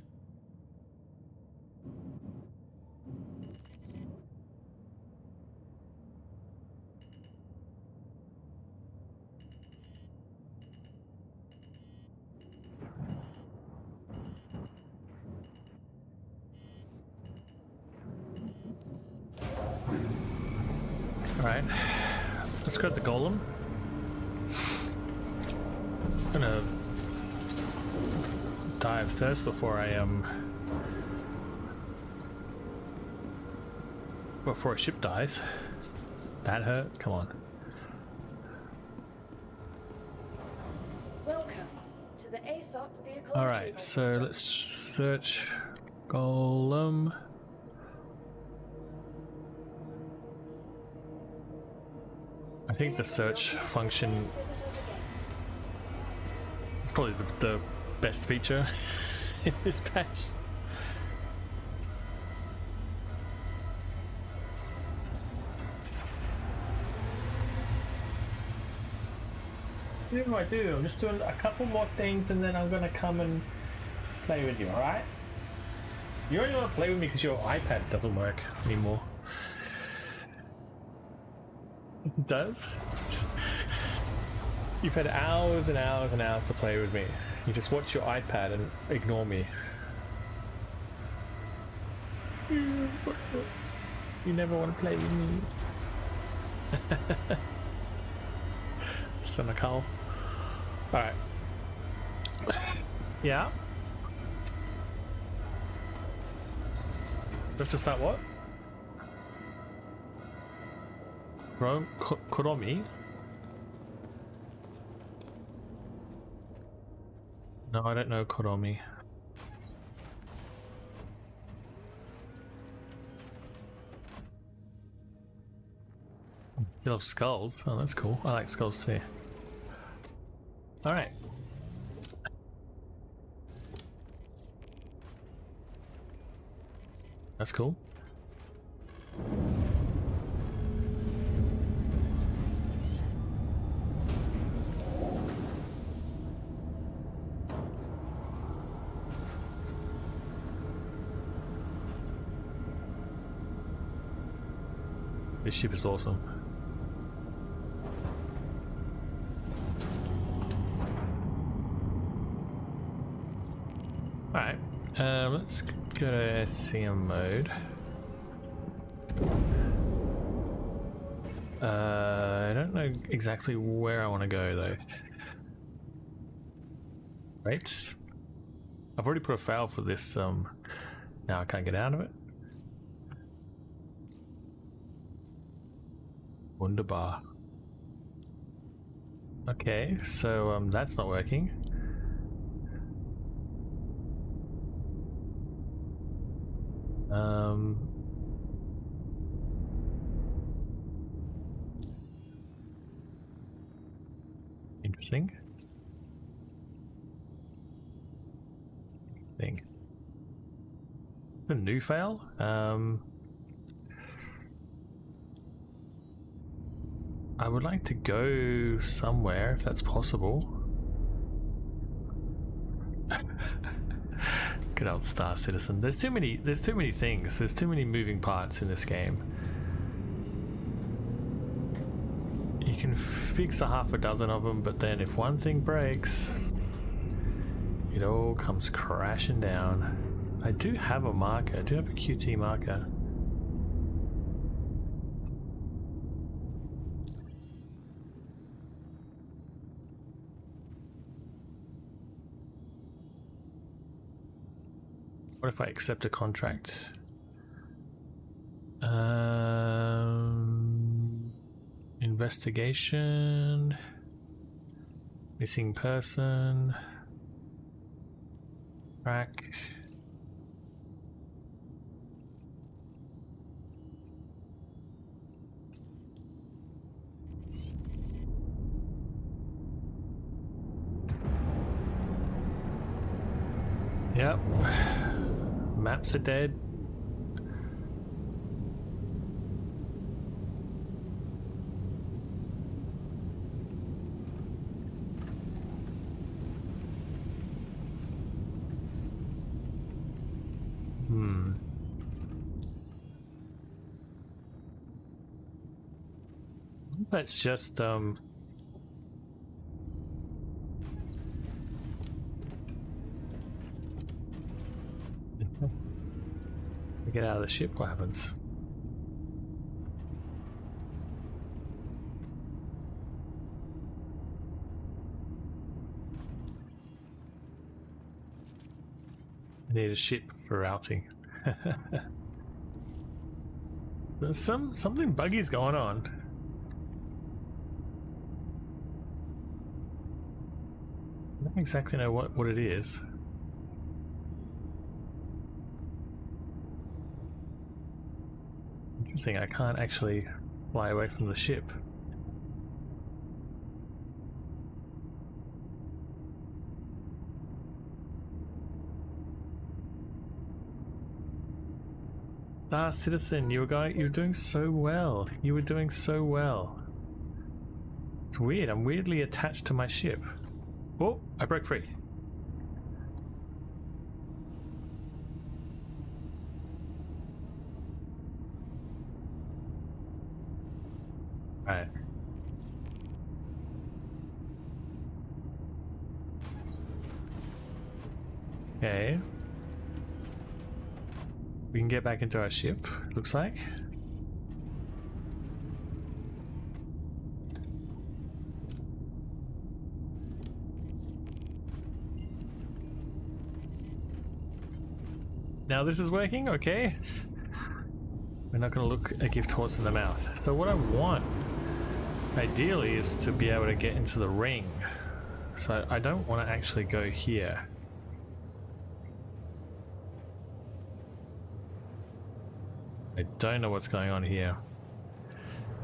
Alright, let's grab the golem. I'm gonna dive first before before a ship dies. That hurt? Come on. Welcome to the ASOP vehicle. Alright, retrieval so system. let's search golem. I think the search function is probably the best feature in this patch. What do I do? I'm just doing a couple more things and then I'm gonna come and play with you, alright? You only want to play with me because your iPad doesn't work anymore. It does? You've had hours and hours and hours to play with me. You just watch your iPad and ignore me. You never want to play with me. Cynical. Alright. Yeah? We have to start what? Kuromi? No, I don't know Kuromi. You love skulls? Oh, that's cool. I like skulls too. Alright. That's cool. This ship is awesome. Alright, let's go to SCM mode. I don't know exactly where I want to go though. Wait, I've already put a fail for this. Now I can't get out of it. Wunderbar. Okay, so that's not working. Interesting. Thing. A new fail? I would like to go somewhere if that's possible. Good old Star Citizen. There's too many things. There's too many moving parts in this game. You can fix a half a dozen of them, but then if one thing breaks, it all comes crashing down. I do have a marker. I do have a QT marker. What if I accept a contract? Investigation. Missing person. Track. Yep. Maps are dead. Let's just get out of the ship. What happens? I need a ship for routing. There's something buggy's going on. I don't exactly know what it is. Interesting, I can't actually fly away from the ship. Ah, Citizen, you were doing so well. You were doing so well. It's weird, I'm weirdly attached to my ship. Oh, I broke free. Right. Okay. We can get back into our ship, looks like. Now this is working, okay. We're not going to look a gift horse in the mouth. So what I want, ideally, is to be able to get into the ring. So I don't want to actually go here. I don't know what's going on here.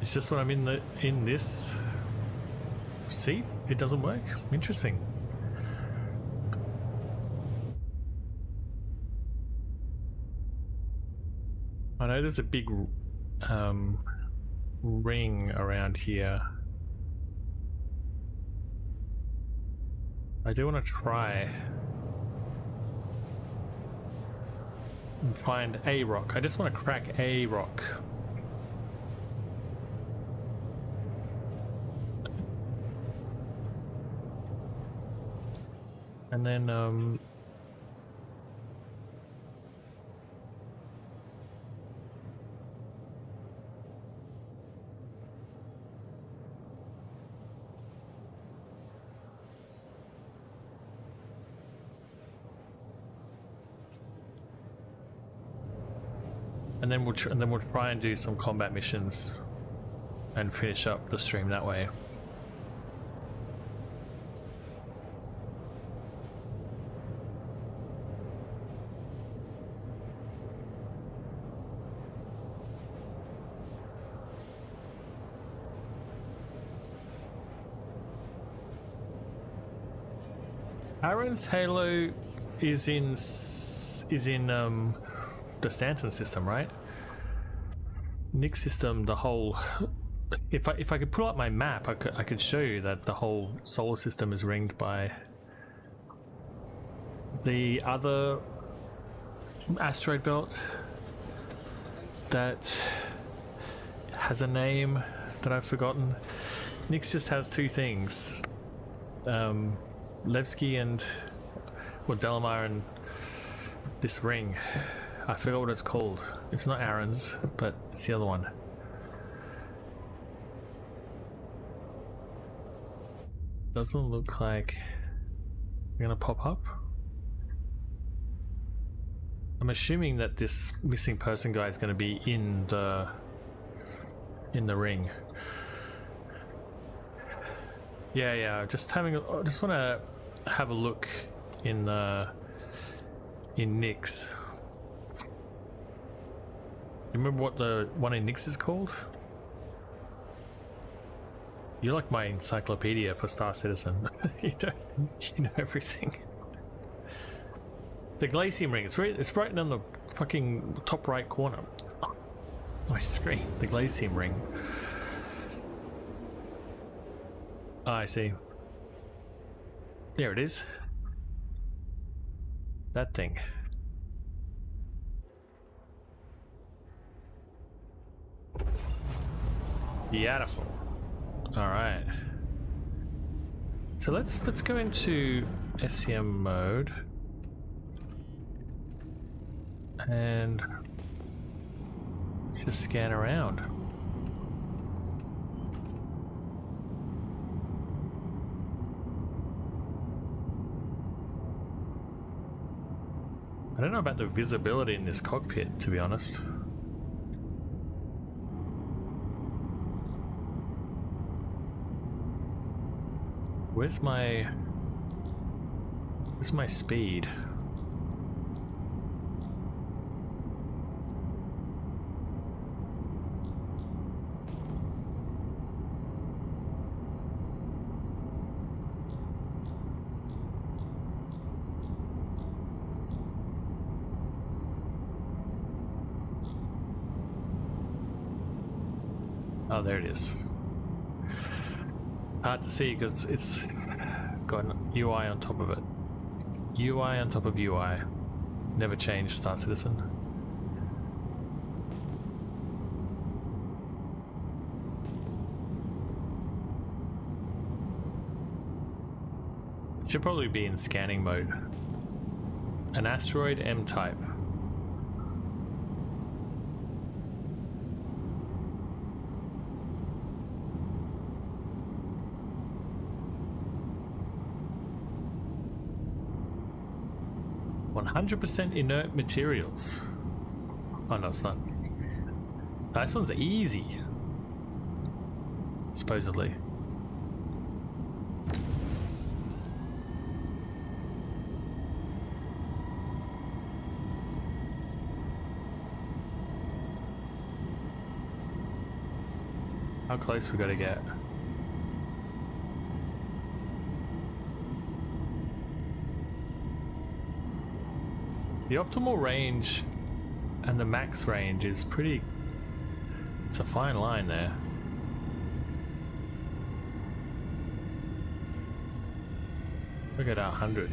It's just when I'm in this seat, it doesn't work. Interesting. I know there's a big ring around here. I do want to try and find a rock. I just want to crack a rock. And then we'll try and do some combat missions and finish up the stream that way. Aaron's Halo is in the Stanton system, right? Nick's system, the whole if I could pull up my map, I could show you that the whole solar system is ringed by the other asteroid belt that has a name that I've forgotten. Nyx just has two things. Levski and Delamar and this ring. I forgot what it's called. It's not Aaron's, but it's the other one. Doesn't look like they're gonna pop up. I'm assuming that this missing person guy is gonna be in the ring. Yeah. Just want to have a look in Nyx. You remember what the one in Nyx is called? You're like my encyclopedia for Star Citizen. you know everything. The Glacium ring. It's right down the fucking top right corner. Oh, my screen. The Glacium ring. Oh, I see. There it is. That thing. Beautiful. All right. So let's go into SCM mode and just scan around. I don't know about the visibility in this cockpit, to be honest. Where's my speed? Oh, there it is. Hard to see because it's got an UI on top of it. UI on top of UI. Never changed, Star Citizen. Should probably be in scanning mode. An asteroid M-type. %100% inert materials. Oh no, it's not. No, this one's easy. Supposedly. How close we gotta get? The optimal range and the max range is pretty... It's a fine line there. Look at 100.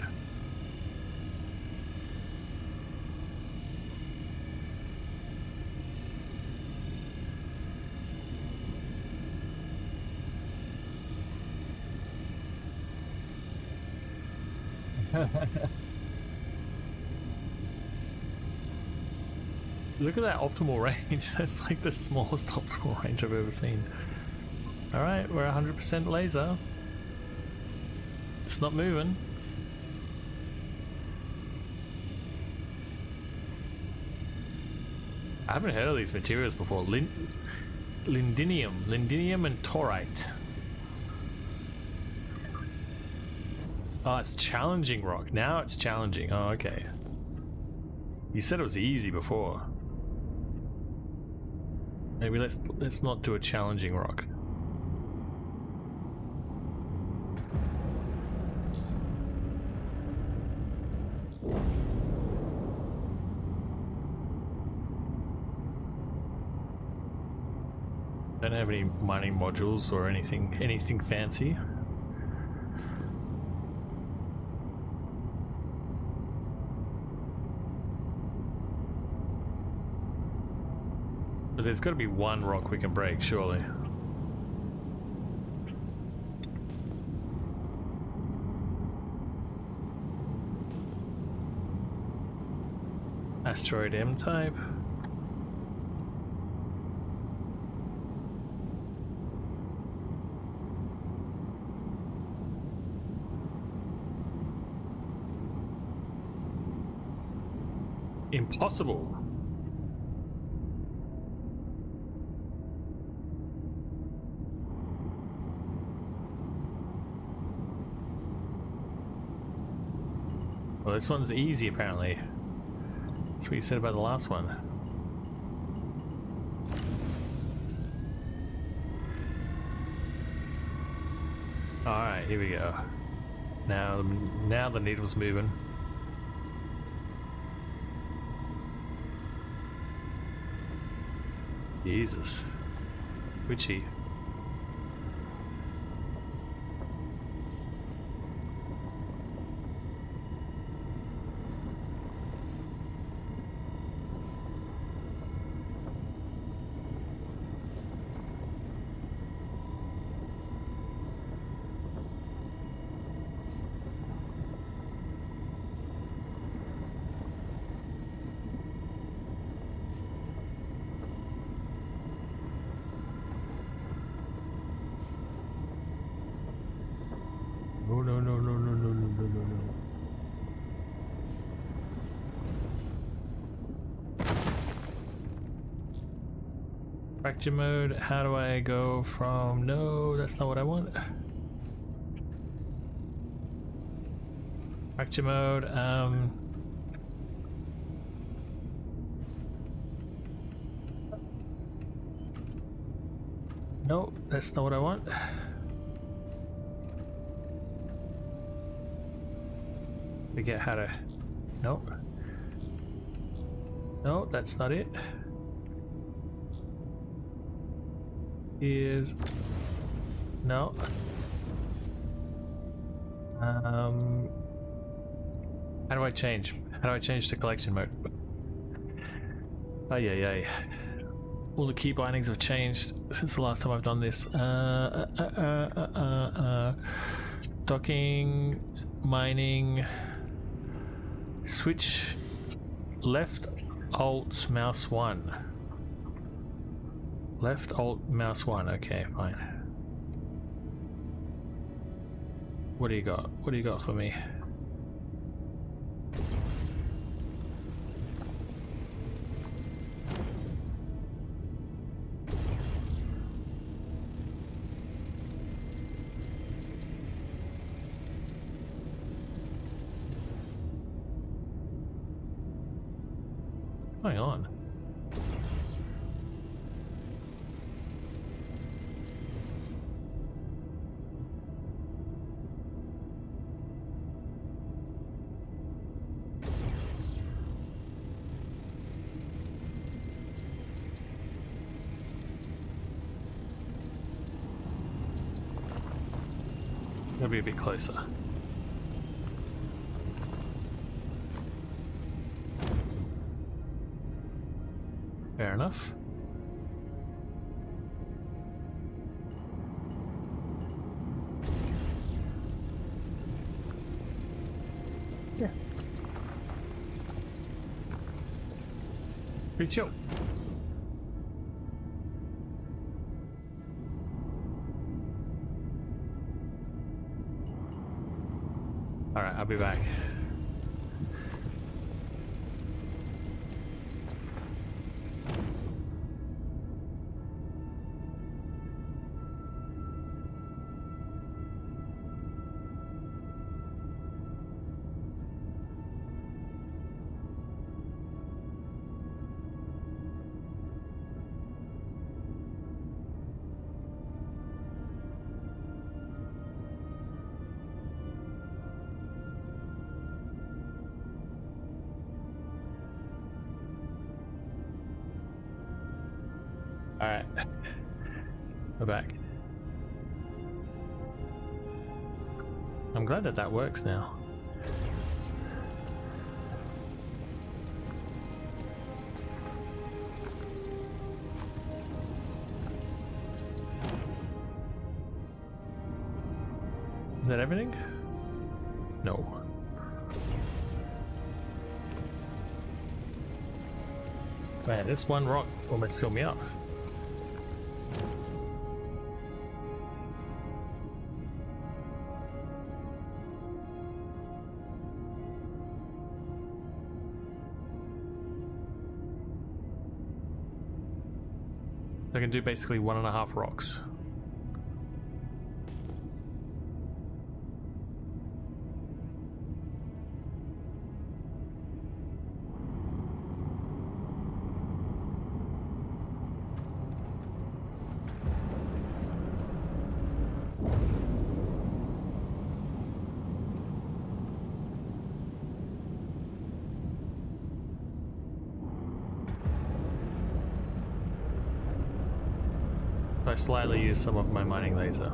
Look at that optimal range. That's like the smallest optimal range I've ever seen. Alright, we're 100% laser. It's not moving. I haven't heard of these materials before. Lindinium and torite. Oh, it's challenging rock. Now it's challenging. Oh, okay. You said it was easy before. Maybe let's not do a challenging rock. Don't have any mining modules or anything fancy. But there's got to be one rock we can break, surely. Asteroid M type. Impossible. Well, this one's easy apparently. That's what you said about the last one. Alright, here we go. Now the needle's moving. Jesus. Witchy. No. Fracture mode, how do I go from... No, that's not what I want. Fracture mode, no, that's not what I want. Forget how to... Nope. No, that's not it. Is... No. How do I change? How do I change to collection mode? Ay. All the key bindings have changed since the last time I've done this. Docking, mining, switch, left, alt, mouse 1. Left, alt, mouse 1. Okay, fine. What do you got? What do you got for me? What's going on? Gotta be a bit closer. Fair enough. Yeah. Pretty chill. Alright, I'll be back. Alright. We're back. I'm glad that that works now. Is that everything? No. Man, this one rock almost filled me up. I can do basically 1.5 rocks. I slightly use some of my mining laser.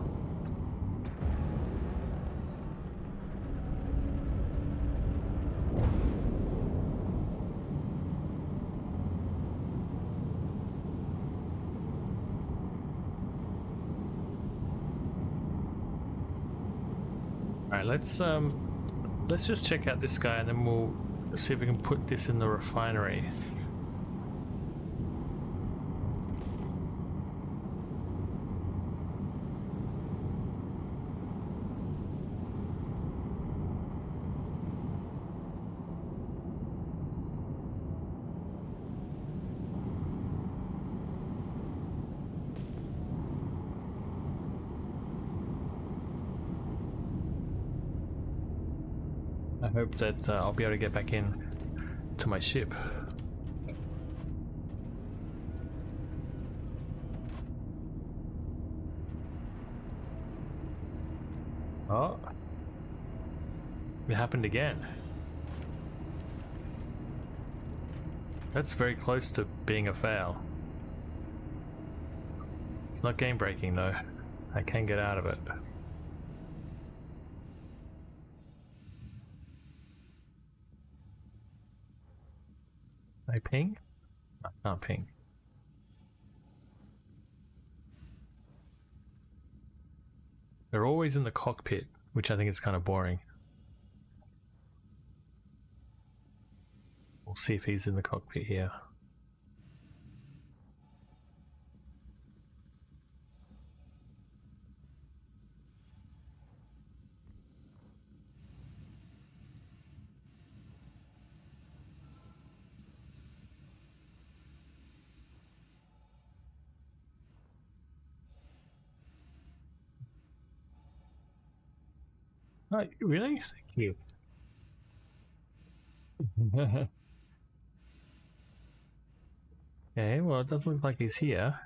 Alright, let's just check out this guy and then we'll see if we can put this in the refinery. I hope that I'll be able to get back in to my ship. Oh, it happened again. That's very close to being a fail. It's not game breaking though. I can get out of it. I ping? I can't ping. They're always in the cockpit, which I think is kind of boring. We'll see if he's in the cockpit here. Oh, really? Thank you. Okay, well, it doesn't look like he's here.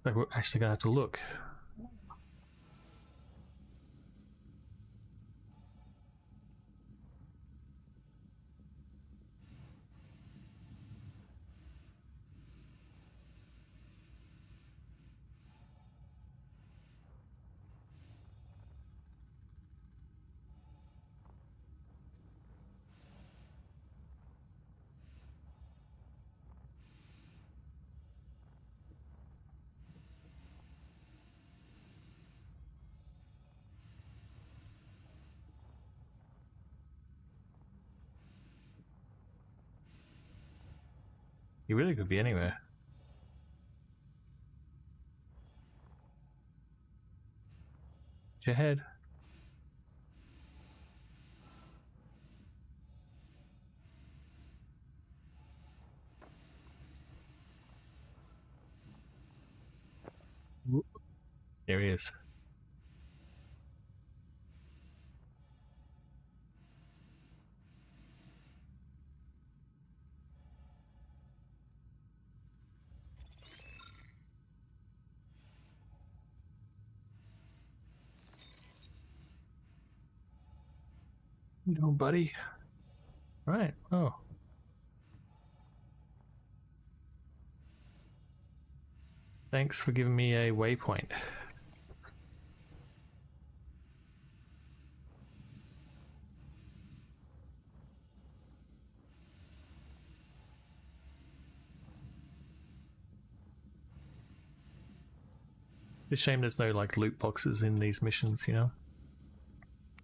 Like we're actually gonna have to look. He really could be anywhere. Get your head. There he is. You doing, buddy? Right. Oh. Thanks for giving me a waypoint. It's a shame there's no like loot boxes in these missions, you know?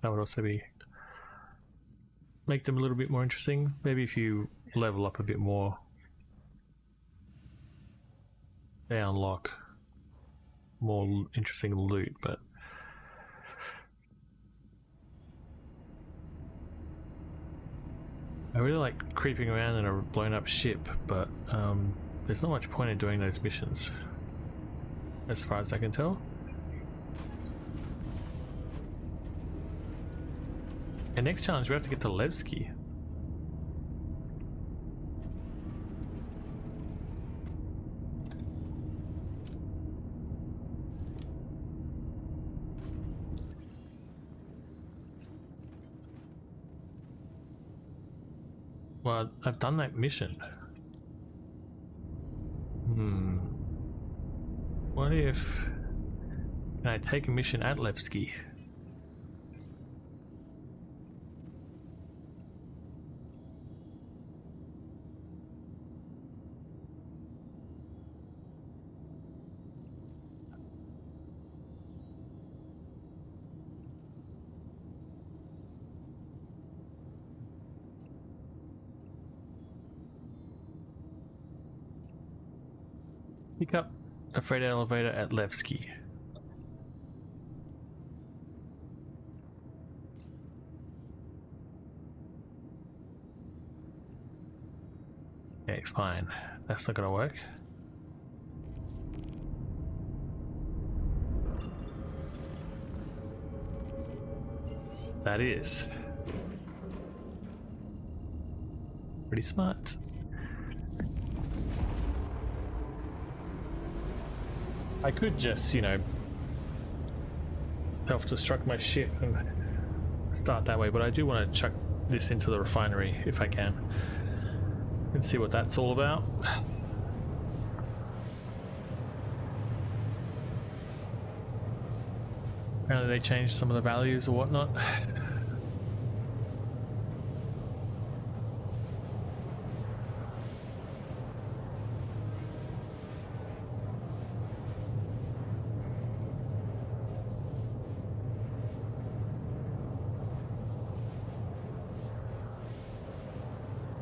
That would also be make them a little bit more interesting. Maybe if you level up a bit more, they unlock more interesting loot, but I really like creeping around in a blown up ship, but there's not much point in doing those missions, as far as I can tell. And next challenge we have to get to Levski. Well, I've done that mission. What if... Can I take a mission at Levski? Pick up a freight elevator at Levski. Okay, fine. That's not gonna work. That is. Pretty smart. I could just, you know, self-destruct my ship and start that way, but I do want to chuck this into the refinery if I can and see what that's all about. Apparently they changed some of the values or whatnot.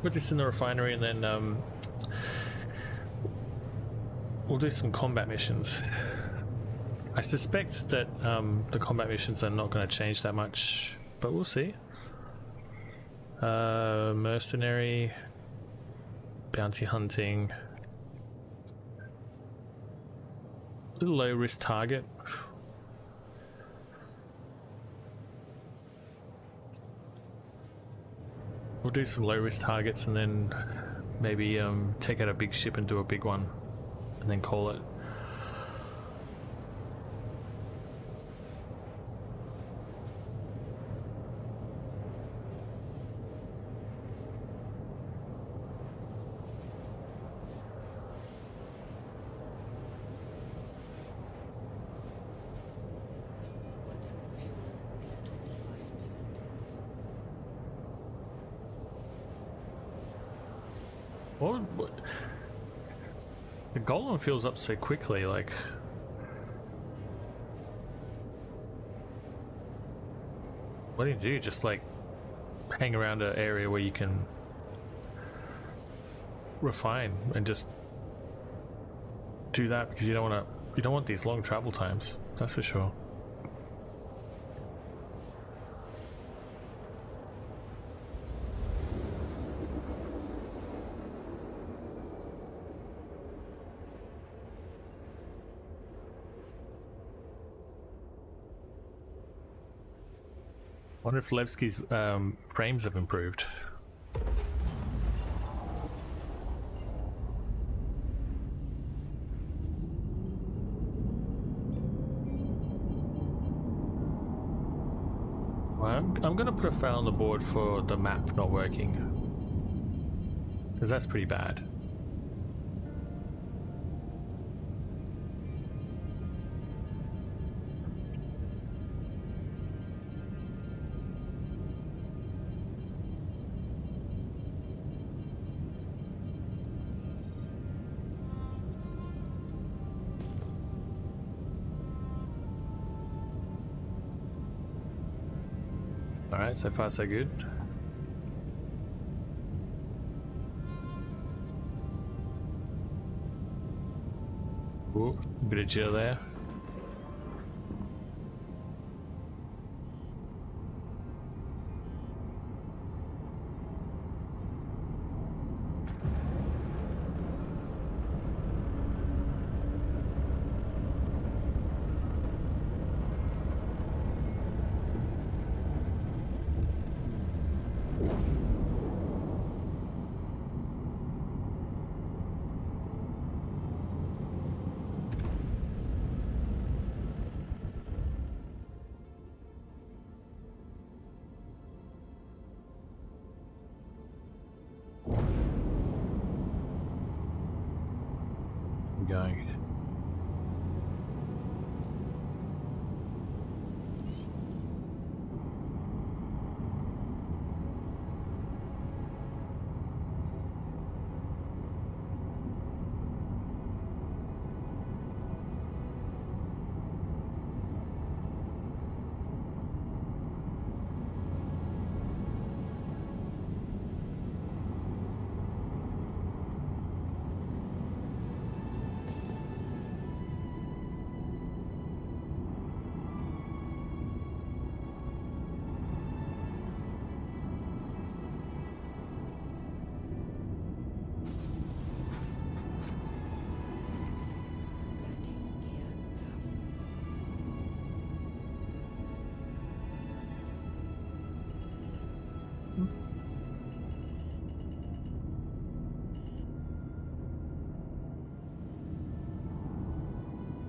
Put this in the refinery and then we'll do some combat missions. I suspect that the combat missions are not going to change that much, but we'll see. Mercenary, bounty hunting, little low risk target. We'll do some low risk targets and then maybe take out a big ship and do a big one and then call it. What? The golem fills up so quickly, like... What do you do? Just like hang around an area where you can refine and just do that, because you don't want these long travel times, that's for sure. Wonder if Levski's frames have improved. Well, I'm gonna put a fail on the board for the map not working, because that's pretty bad. Alright, so far so good. Ooh, bit of chill there. Going. Landing gear down.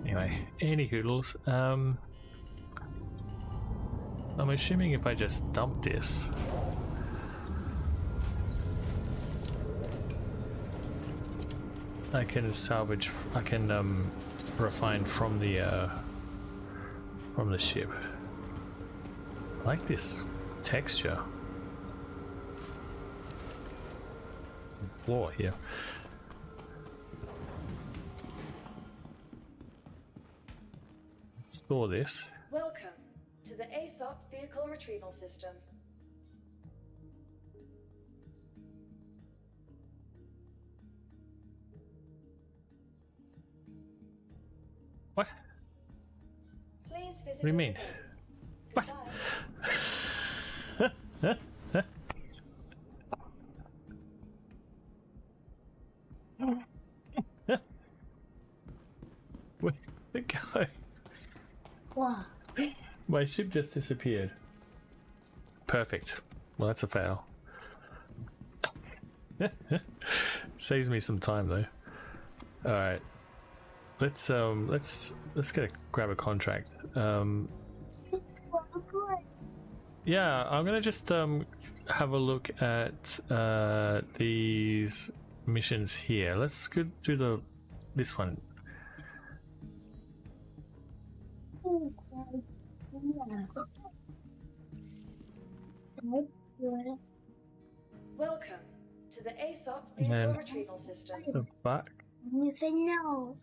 Anyway, any hoodles. I'm assuming if I just dump this, I can salvage. I can refine from the ship. I like this texture. Floor here. Let's store this. Welcome to the ASOP Vehicle Retrieval System. What? Please visit What do you us mean? again. Goodbye. Where'd it go? Wow. My ship just disappeared. Perfect. Well, that's a fail. Saves me some time though. All right. Let's grab a contract. Yeah, I'm gonna just have a look at these missions here. Let's go do this one. Welcome to the ASOP Vehicle then- Retrieval System. The back. You say no.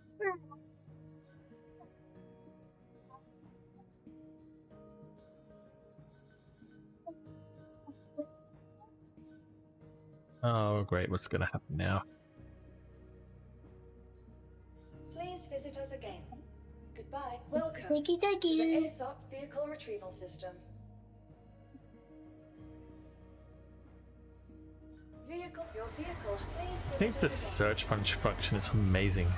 Oh, great! What's gonna happen now? Please visit us again. Goodbye. Welcome Thank to the you. ASOP Vehicle Retrieval System. Your vehicle. Please visit I think the us search function is amazing.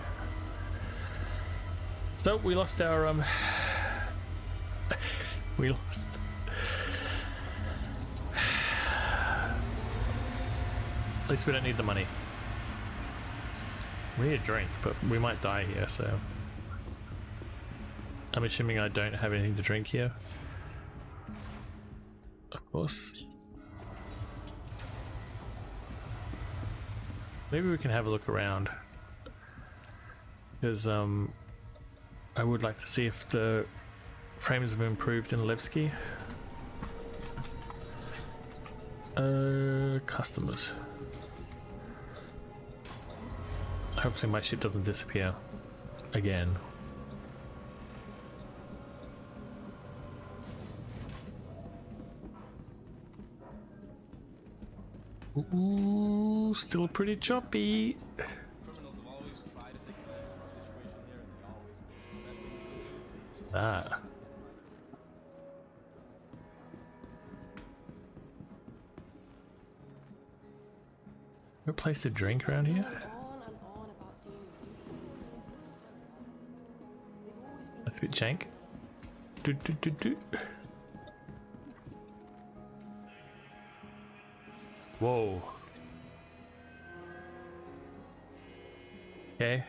So we lost our we lost. At least we don't need the money. We need a drink, but we might die here, so I'm assuming I don't have anything to drink here. Of course. Maybe we can have a look around, because I would like to see if the frames have improved in Levski. Customers. Hopefully my ship doesn't disappear again. Ooh, still pretty choppy. Criminals have always tried to take advantage of our situation here, and they always will. The best thing we can do is just That. Place to drink around here? On and on about seeing you. So they've always been That's a bit jank. Do. Whoa. Okay.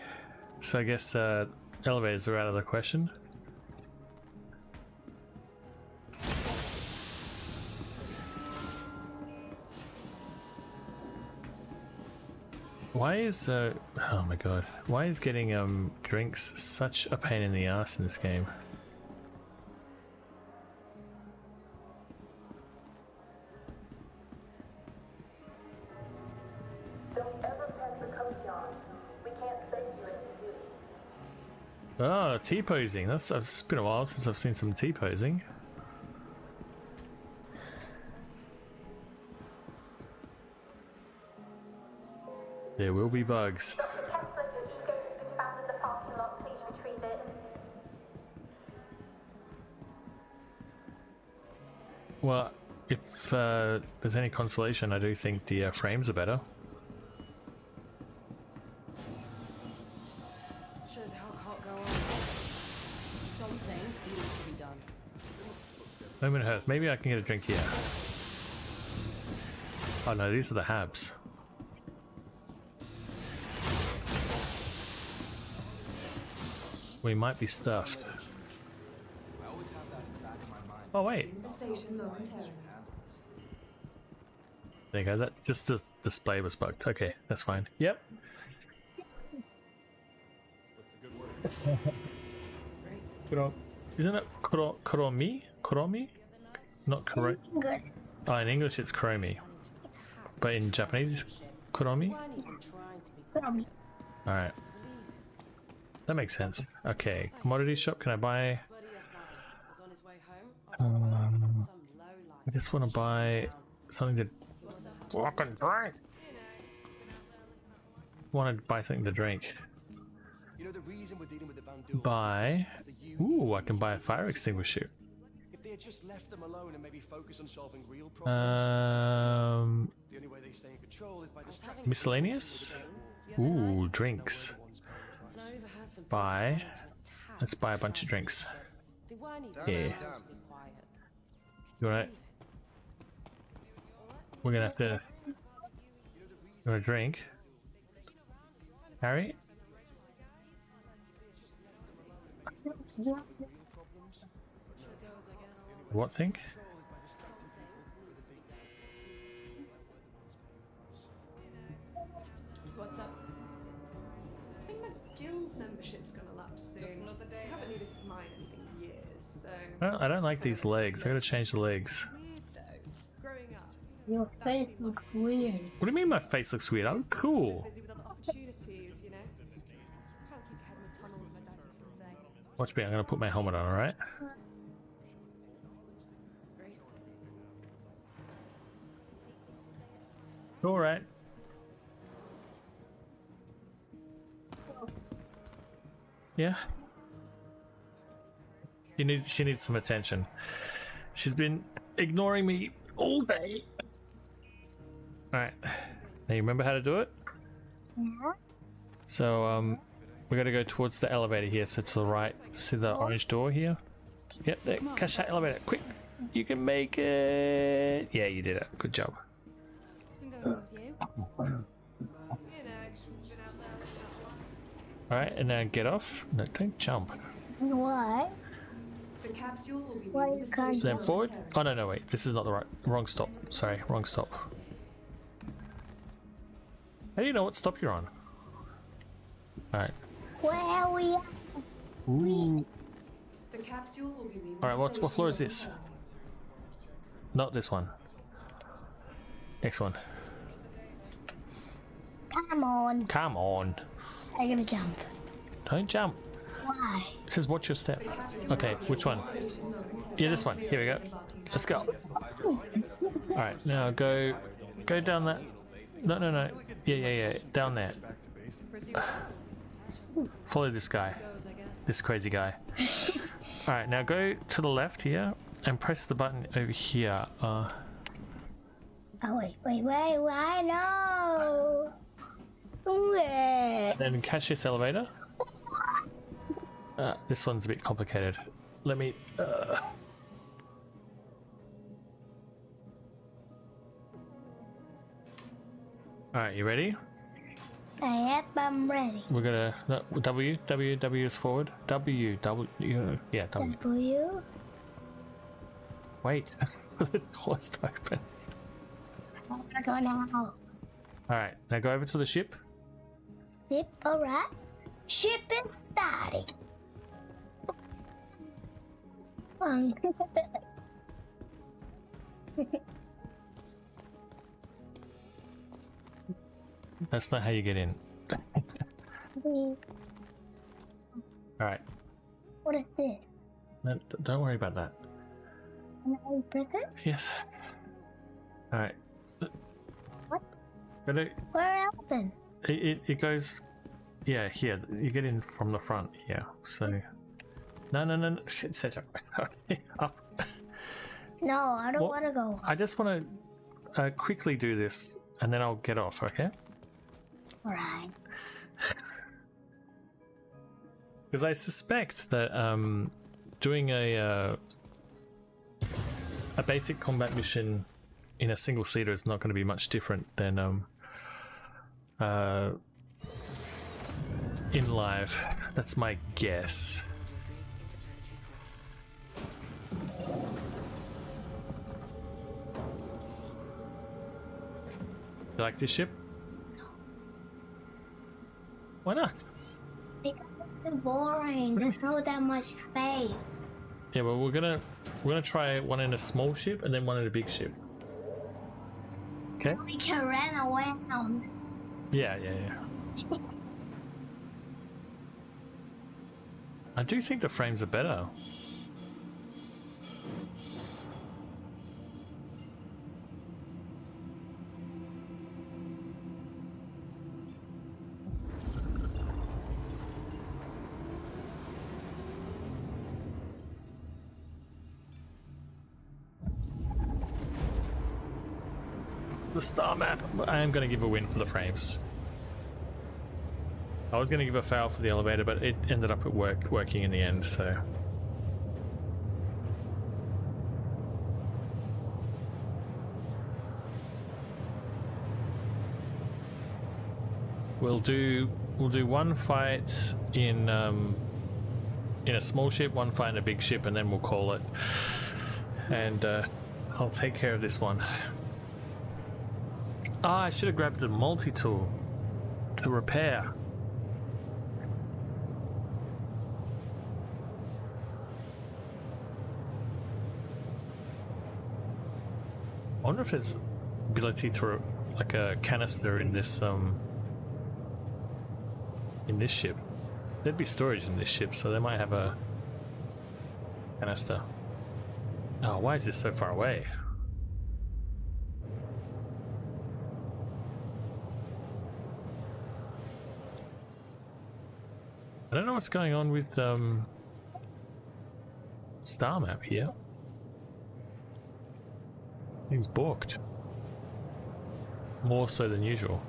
So I guess elevators are out of the question. Why is oh my god, why is getting drinks such a pain in the ass in this game? Don't ever pet the courtyards. We can't save you if you do. Oh, T-posing. It's been a while since I've seen some T-posing. There will be bugs. Dr. Kessler, your ego has been found in the parking lot. Please retrieve it. Well, if there's any consolation, I do think the frames are better. sure as hell can't go on. Something needs to be done. Moment of Earth. Maybe I can get a drink here. Oh no, these are the Habs. We might be stuffed. I always have that in the back of my mind. Oh wait, The station momentarily. there you go. That just the display was bugged. Okay, that's fine. Yep. What's a good word? Kuro. Isn't it Kuromi? Kuromi? Not correct. Good. Oh, in English it's Kuromi, but in Japanese it's Kuromi. Weren't even trying to be From me. All right, that makes sense. Okay, commodity shop. Can I buy? buddy of mine was on his way home after work and some lowlife. I just want to buy something to fucking drink. Want to buy something to drink. You know, the reason we're dealing with the Van Duels Buy. is the union. Ooh, I can buy a fire extinguisher. If they had just left them alone and maybe focus on solving real problems, the only way they stay in control is by distracting Miscellaneous. Ooh, drinks. And I overheard some Buy. people wanting to attack. Let's buy a bunch of drinks. They weren't even Yeah. trying to be quiet. You want to? We're gonna have to. You want a drink, Harry? What thing? So what's up? I think my guild membership's gonna lapse soon. Just another day. I haven't needed to mine anything in years, so. I don't like these legs. I gotta change the legs. Weird though. Growing up. Your face looks weird. What do you mean my face looks weird? I'm cool. Busy with other opportunities, you know. Can't keep your head in the tunnels, my dad used to say. Watch me. I'm gonna put my helmet on. All right. All right. Yeah. She needs some attention. She's been ignoring me all day. Alright. Now you remember how to do it? Yeah. So we gotta go towards the elevator here, so to the right. See the orange door here? Yep, there. Catch that elevator. Quick! You can make it. Yeah, you did it. Good job. What's been going on with you? You know, just been out there looking at one. Alright, and now get off. No, don't jump. Why? The capsule will be Why leaving you the can't station Then forward. momentarily. Oh no, wait. This is not the right. Wrong stop. Sorry, wrong stop. How do you know what stop you're on? Alright. Where are we? Ooh. The capsule will be leaving Alright, the what floor is station this? momentarily. Not this one. Next one. Come on. Come on. I'm gonna jump. Don't jump. Why? It says watch your step. Okay, which one? Yeah, this one. Here we go. Let's go. Alright, now go down that No, no, no. Yeah. Down there. Follow this guy. This crazy guy. Alright, now go to the left here and press the button over here. Oh, wait, no! And then catch this elevator. This one's a bit complicated. Let me... Alright, you ready? I'm ready. We're gonna... No, W is forward. W, yeah, W. W? Wait, the door's open. I'm gonna go now. Alright, now go over to the ship. Ship, alright. Ship is starting. That's not how you get in. Alright. What is this? No, don't worry about that. Can I press it? Yes. Alright. What? But Where open? it goes... Yeah, here. You get in from the front here. So... No. Shit, set up. Okay, up. No, I don't Well, want to go. I just want to quickly do this and then I'll get off, okay? Alright. Because I suspect that doing a basic combat mission in a single seater is not going to be much different than in live. That's my guess. You like this ship? Why not? Because it's too boring. There's not that much space. Yeah, well, we're gonna try one in a small ship and then one in a big ship. Okay. We can run around. Yeah. I do think the frames are better. The star map. I am going to give a win for the frames. I was going to give a fail for the elevator, but it ended up working in the end, so... We'll do one fight in a small ship, one fight in a big ship, and then we'll call it. And I'll take care of this one. Ah, I should have grabbed the multi-tool to repair. I wonder if there's ability to like a canister in this ship. There'd be storage in this ship, so they might have a canister. Oh, why is this so far away? I don't know what's going on with star map here. He's balked. More so than usual.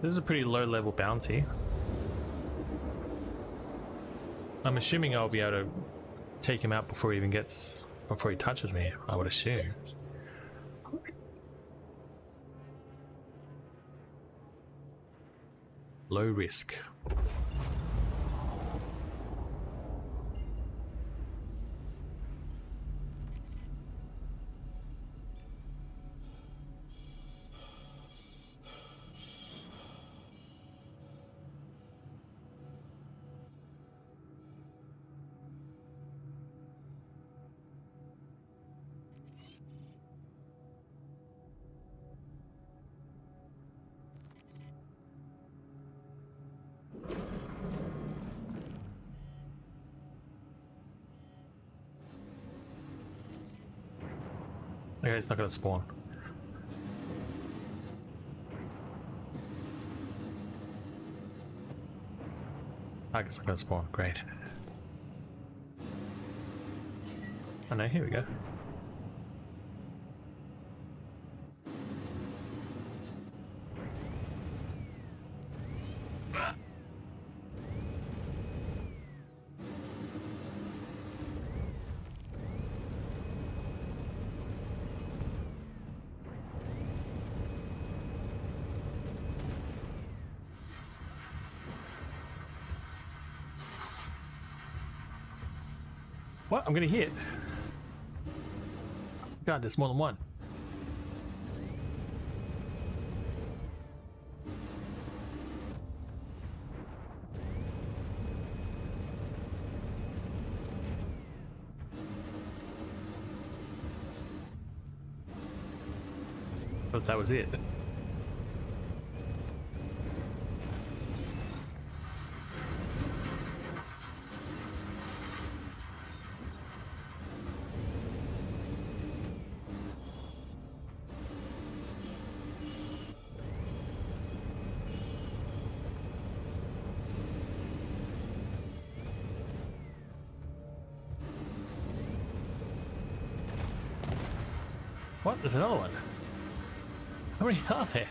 This is a pretty low level bounty. I'm assuming I'll be able to take him out before he touches me, I would assume. Low risk. Okay, it's not gonna spawn. I guess it's not gonna spawn. Great. Oh no, here we go. What? I'm gonna hit. God, there's more than one. But that was it. What? There's another one. How many are there?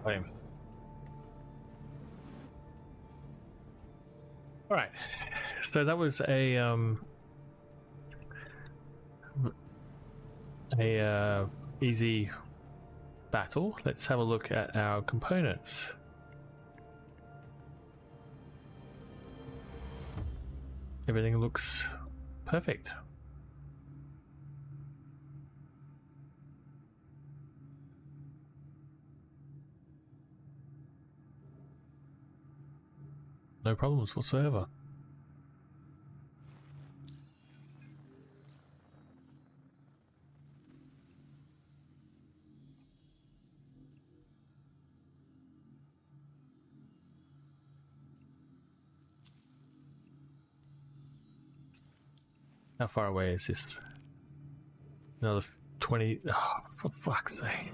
Lame. All right, so that was a easy battle. Let's have a look at our components. Everything looks perfect. No problems whatsoever. How far away is this? Another 20. Oh, for fuck's sake.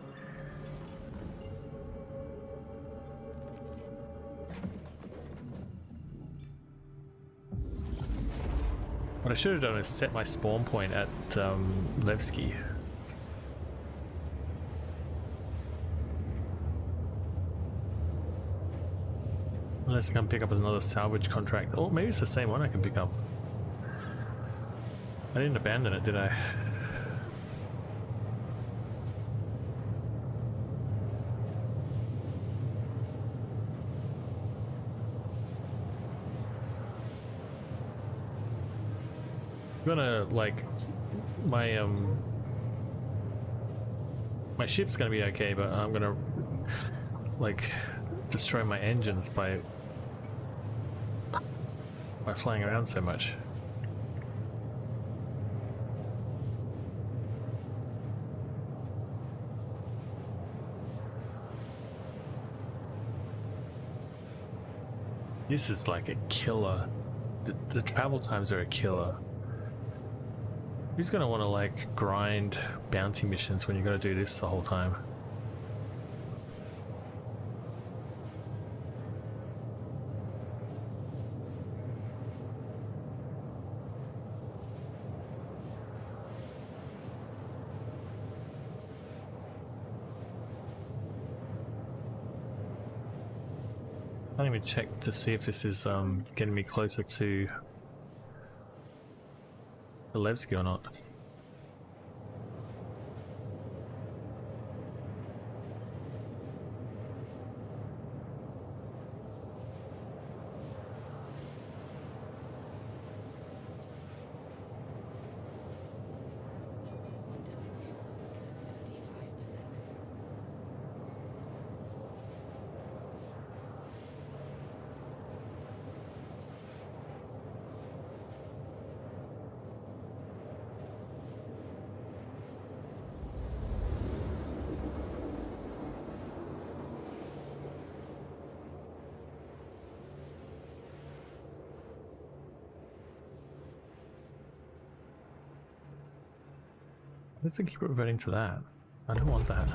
What I should have done is set my spawn point at Levski. Unless I can pick up another salvage contract. Oh, maybe it's the same one I can pick up. I didn't abandon it, did I? I'm gonna, like, my ship's gonna be okay, but I'm gonna like destroy my engines by flying around so much. This is like a killer. The travel times are a killer. Who's gonna want to like grind bounty missions when you gotta do this the whole time? I don't even check to see if this is getting me closer to Levski or not. Let's keep reverting to that. I don't want that.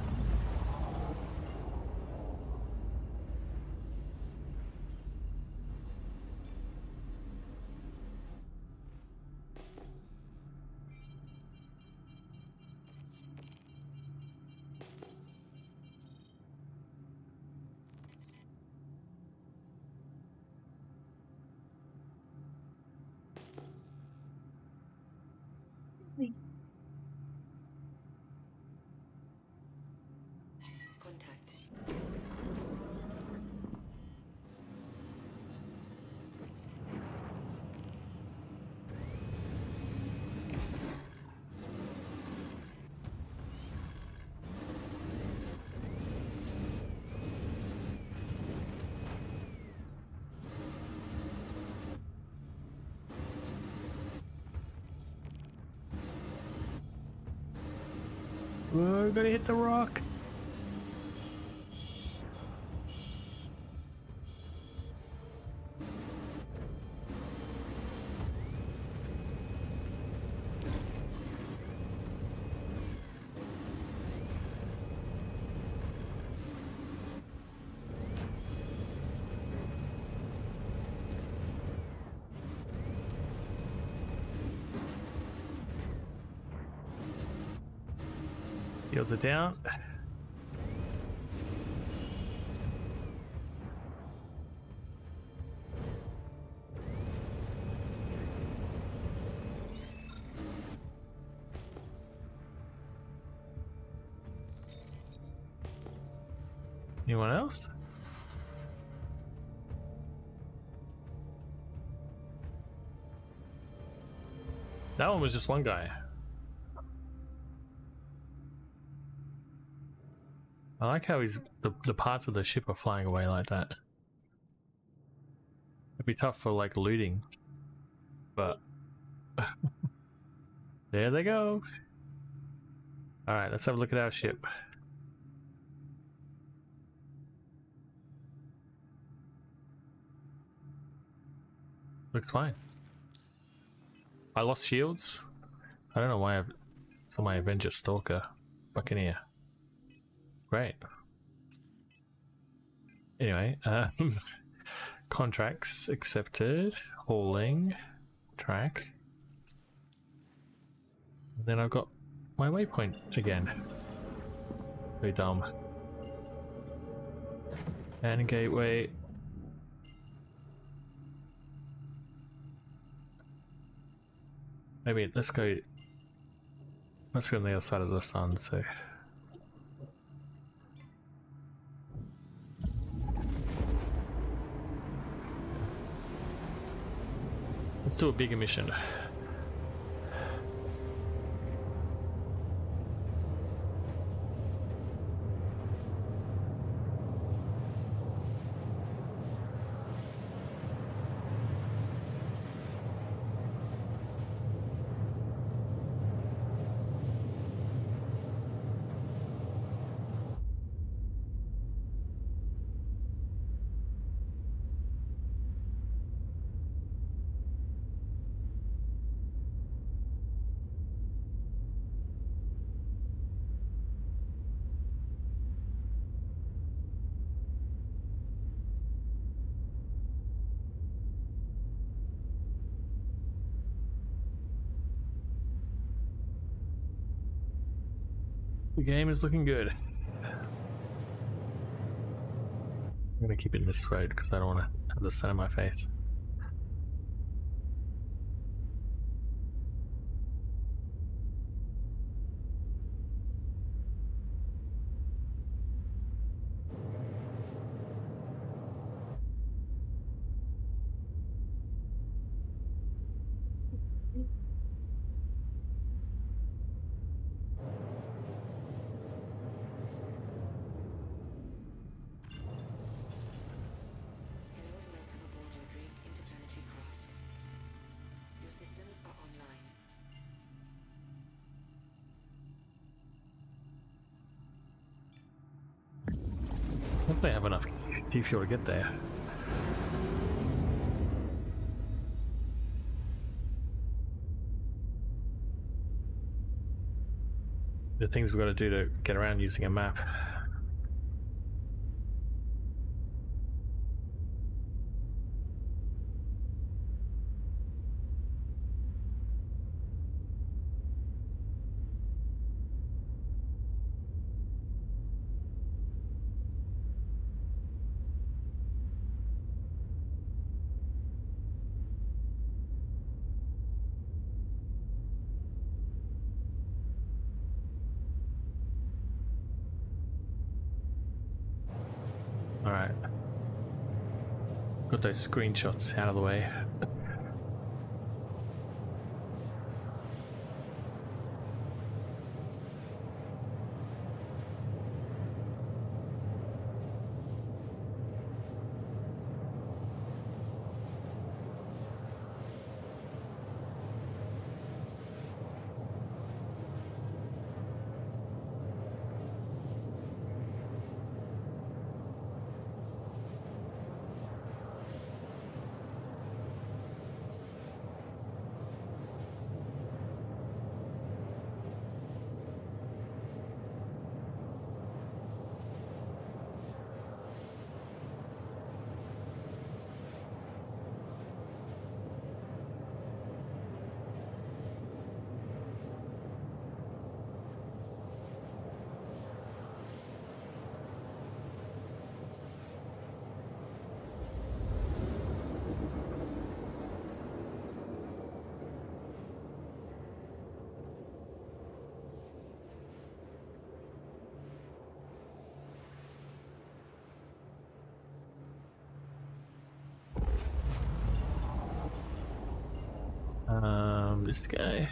We're gonna hit the rock. Heals it down. Anyone else? That one was just one guy. I like how the parts of the ship are flying away like that. It'd be tough for like looting, but there they go. All right, let's have a look at our ship. Looks fine. I lost shields. I don't know why for my Avenger Stalker Buccaneer. Great. Anyway, contracts accepted, hauling, track. And then I've got my waypoint again. Very dumb. And gateway. Maybe let's go on the other side of the sun, so. Let's do a bigger mission. The game is looking good. I'm gonna keep it in this road because I don't want to have the sun in my face. Hello and welcome aboard your Drake interplanetary craft. Your systems are online. Hopefully I have enough key fuel to get there. The things we've got to do to get around using a map. Alright. Got those screenshots out of the way. This guy.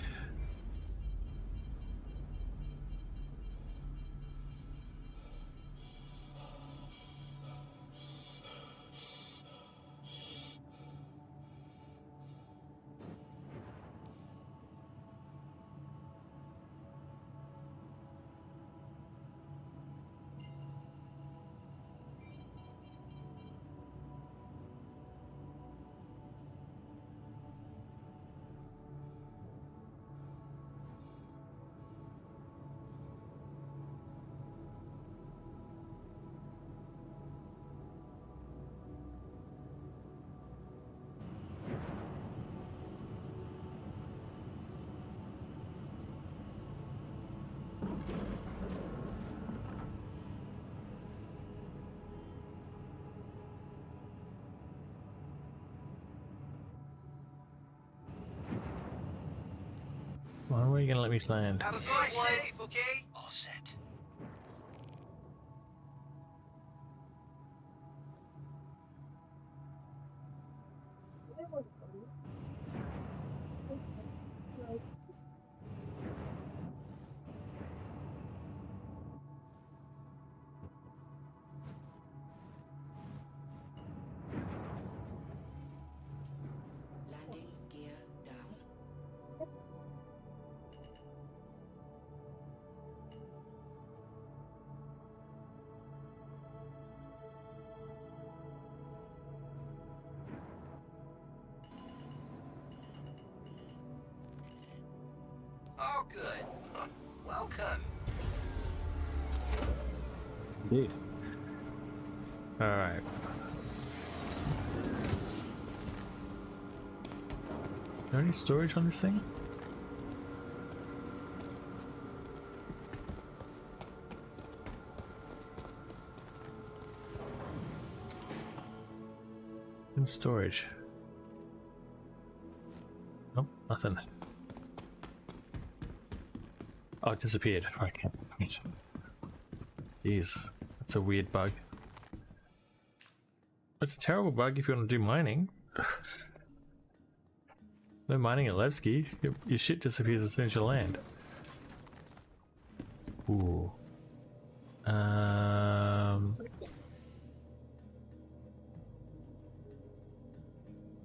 Why are you gonna let me land? Have a flight safe, okay? All set. Landing gear down. Oh, good. Welcome. Indeed. Alright. Is there any storage on this thing? Open storage. Nope, nothing. Oh, it disappeared. Okay. Jeez, that's a weird bug. It's a terrible bug if you want to do mining. No mining at Levski. Your shit disappears as soon as you land. Ooh.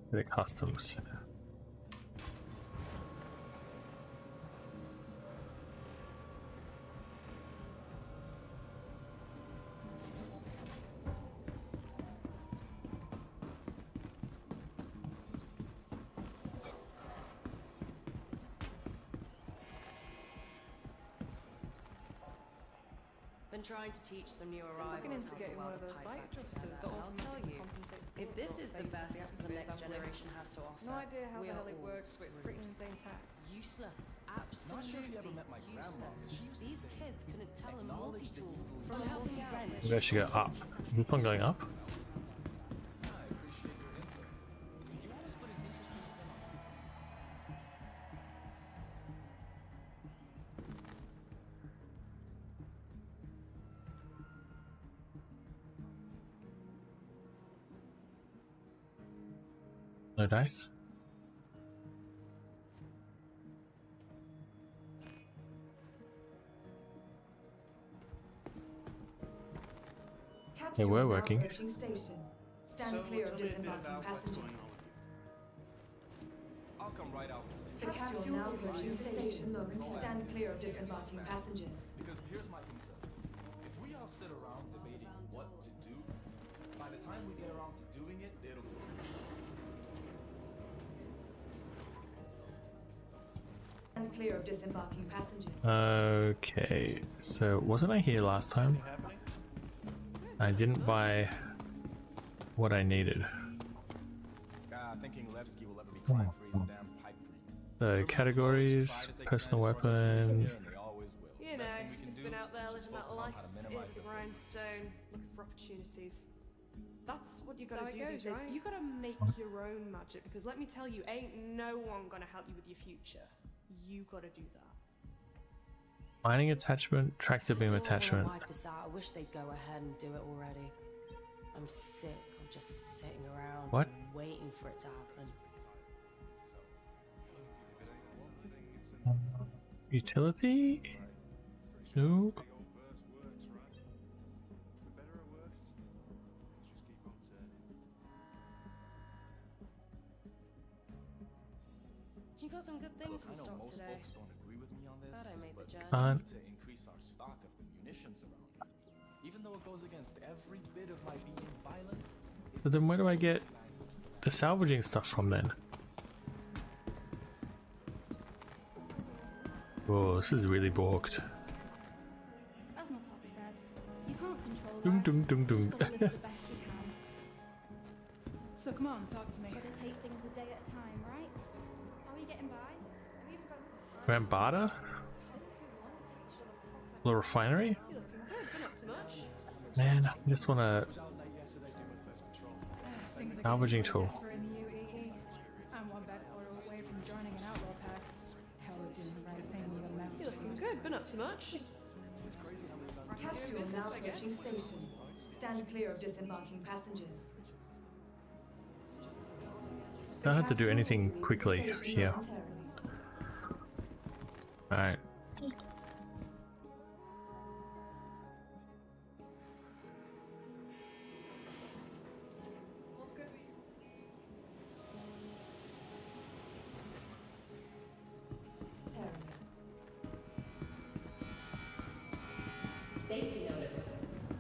The customs. Been trying to teach some new Looking arrivals into how to getting one weld of a those pipe site back adjusters together, that and I'll tell automatically you, compensate if this is the best the next generation has to offer, No idea how we the are hell it all works, but it's pretty insane tech. useless. Not sure if you ever Absolutely met my grandma. useless. She used to These say, kids couldn't tell a "Acknowledge the multi-tool evil from a multi-wrench. Maybe I should go up. Is this one going up? I appreciate your input. You always put an interesting spin on it. No dice? They were working. Station. Stand clear of disembarking passengers. I'll come right out and say. The capsule now approaching station. Stand clear of disembarking passengers. Because here's my concern. If we all sit around debating what to do, by the time we get around to doing it, it'll be too late. Stand clear of disembarking passengers. Okay, so wasn't I here last time? I didn't buy what I needed. Thinking Levski will ever be crime free is a damn pipe dream. So categories, personal weapons. You know, just been out there living that life in the grindstone, looking for opportunities. That's what you gotta do these days. Right? You gotta make your own magic, because let me tell you, ain't no one gonna help you with your future. You gotta do that. Mining attachment, tractor beam attachment. Wipe us out. I wish they'd go ahead and do it already. I'm sick of just sitting around What? waiting for it to happen. Utility? No. You got some good things in I know stock most today. folks don't agree with me on this, Glad I made the but journey. we need to increase our stock of the munitions around. Even though it goes against every bit of my being, violence is So then where do I get the salvaging stuff from then? Oh, this is really balked. As my pop says, you can't control Dung, life. dung, dung, dung. You just gotta live the best you can. So come on, talk to me. Gotta take things a day at a time, right? How are you getting by? At least we've had some time. Rambada? The refinery? You're looking good, been up to much? Man, I just wanna out late yesterday doing first patrol. Things are salvaging getting tool. desperate in the UEE. I'm one bad order away from joining an outlaw pack. Hell of doing the right thing when you got a mouse You're to looking feed. good, been up to much? Capsule now approaching station. Stand clear of disembarking passengers. Don't have to do anything quickly here. Alright. What's good with you? Safety notice.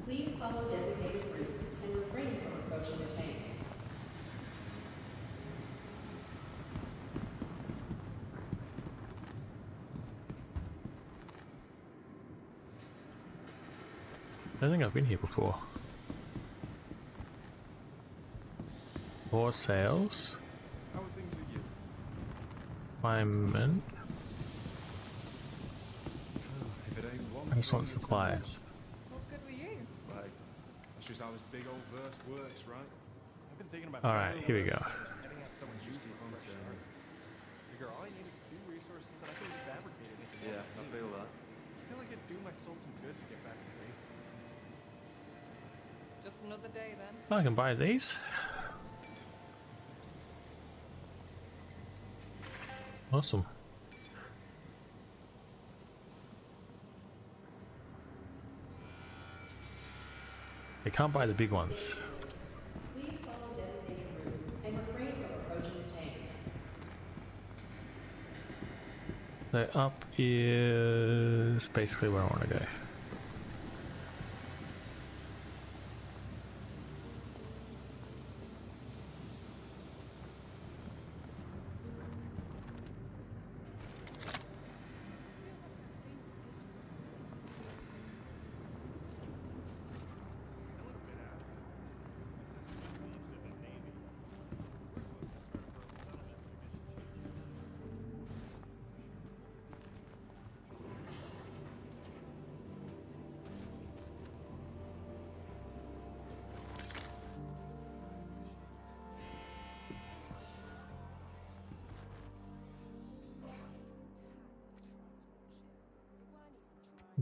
Please follow designated routes and refrain from approaching the tanks. I don't think I've been here before. More sales. How are things with you? Refinement. If it ain't one I just want thing, supplies. What's good with you? Like, that's just how this big old verse works, right? I've been been thinking about Alright, here we go. heading out somewhere new for home to figure all I need is a few resources and I can just fabricate anything else I feel that. I feel like it'd do my soul some good to get back to basics. Just another day then. I can buy these. Awesome. They can't buy the big ones. Please follow designated routes and refrain from approaching the tanks. So up is basically where I want to go.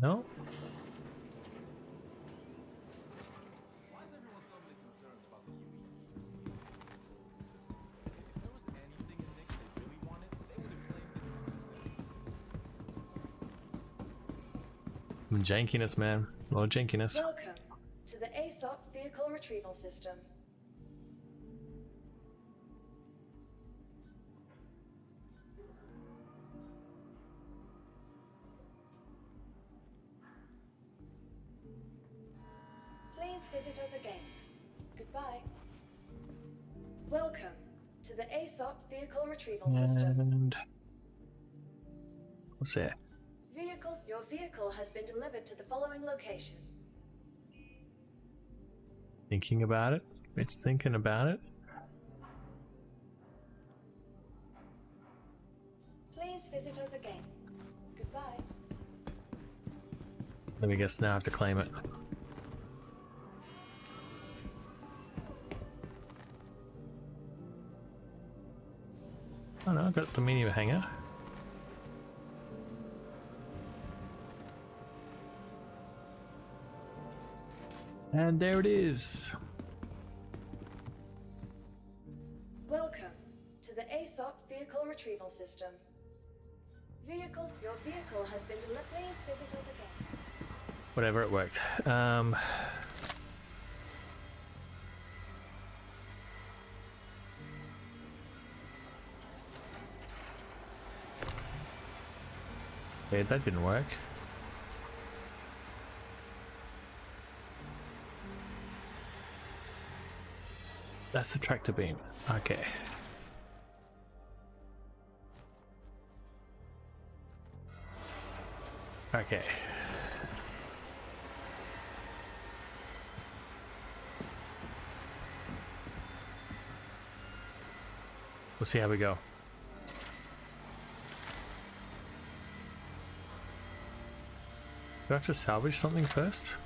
No? Why is everyone suddenly concerned about the UE system? If there was anything in Nyx they really wanted, they would have claimed this system. Some jankiness, man. A lot of jankiness. Welcome to the ASOP Vehicle Retrieval System. Please visit us again. Goodbye. Welcome to the ASOP Vehicle Retrieval System. And what's that? Your vehicle has been delivered to the following location. Thinking about it. It's thinking about it. Please visit us again. Goodbye. Let me guess now I have to claim it. Oh no, I got the medium hanger. And there it is. Welcome to the ASOP Vehicle Retrieval System. Your vehicle has been delivered. Please visit us again. Whatever, it worked. Yeah, that didn't work. That's the tractor beam. Okay. Okay. We'll see how we go. Do I have to salvage something first?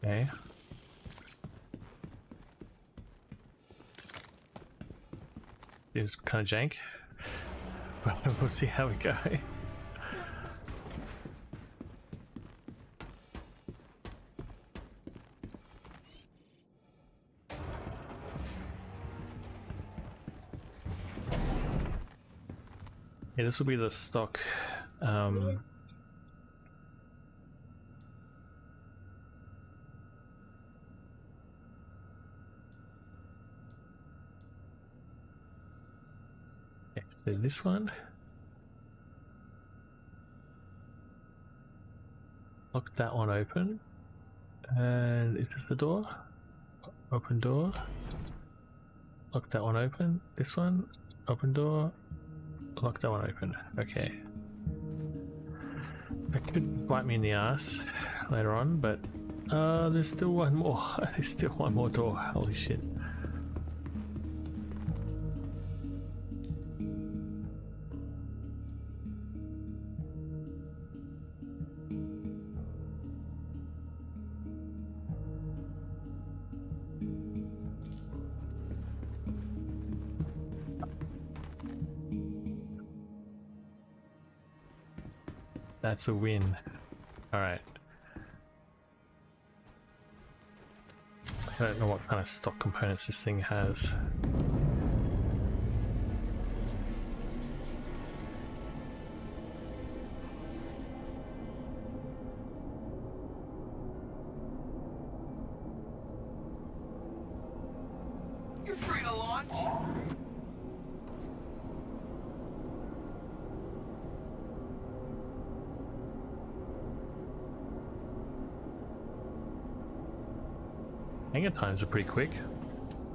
Okay. Is kind of jank, but we'll see how we go. Yeah, this will be the stock. So this one, lock that one open, and is this the door? Open door. Lock that one open. This one, open door. Lock that one open. Okay. That could bite me in the ass later on, but There's still one more. There's still one more door. Holy shit. That's a win. Alright. I don't know what kind of stock components this thing has. You're free to launch. Hangar times are pretty quick.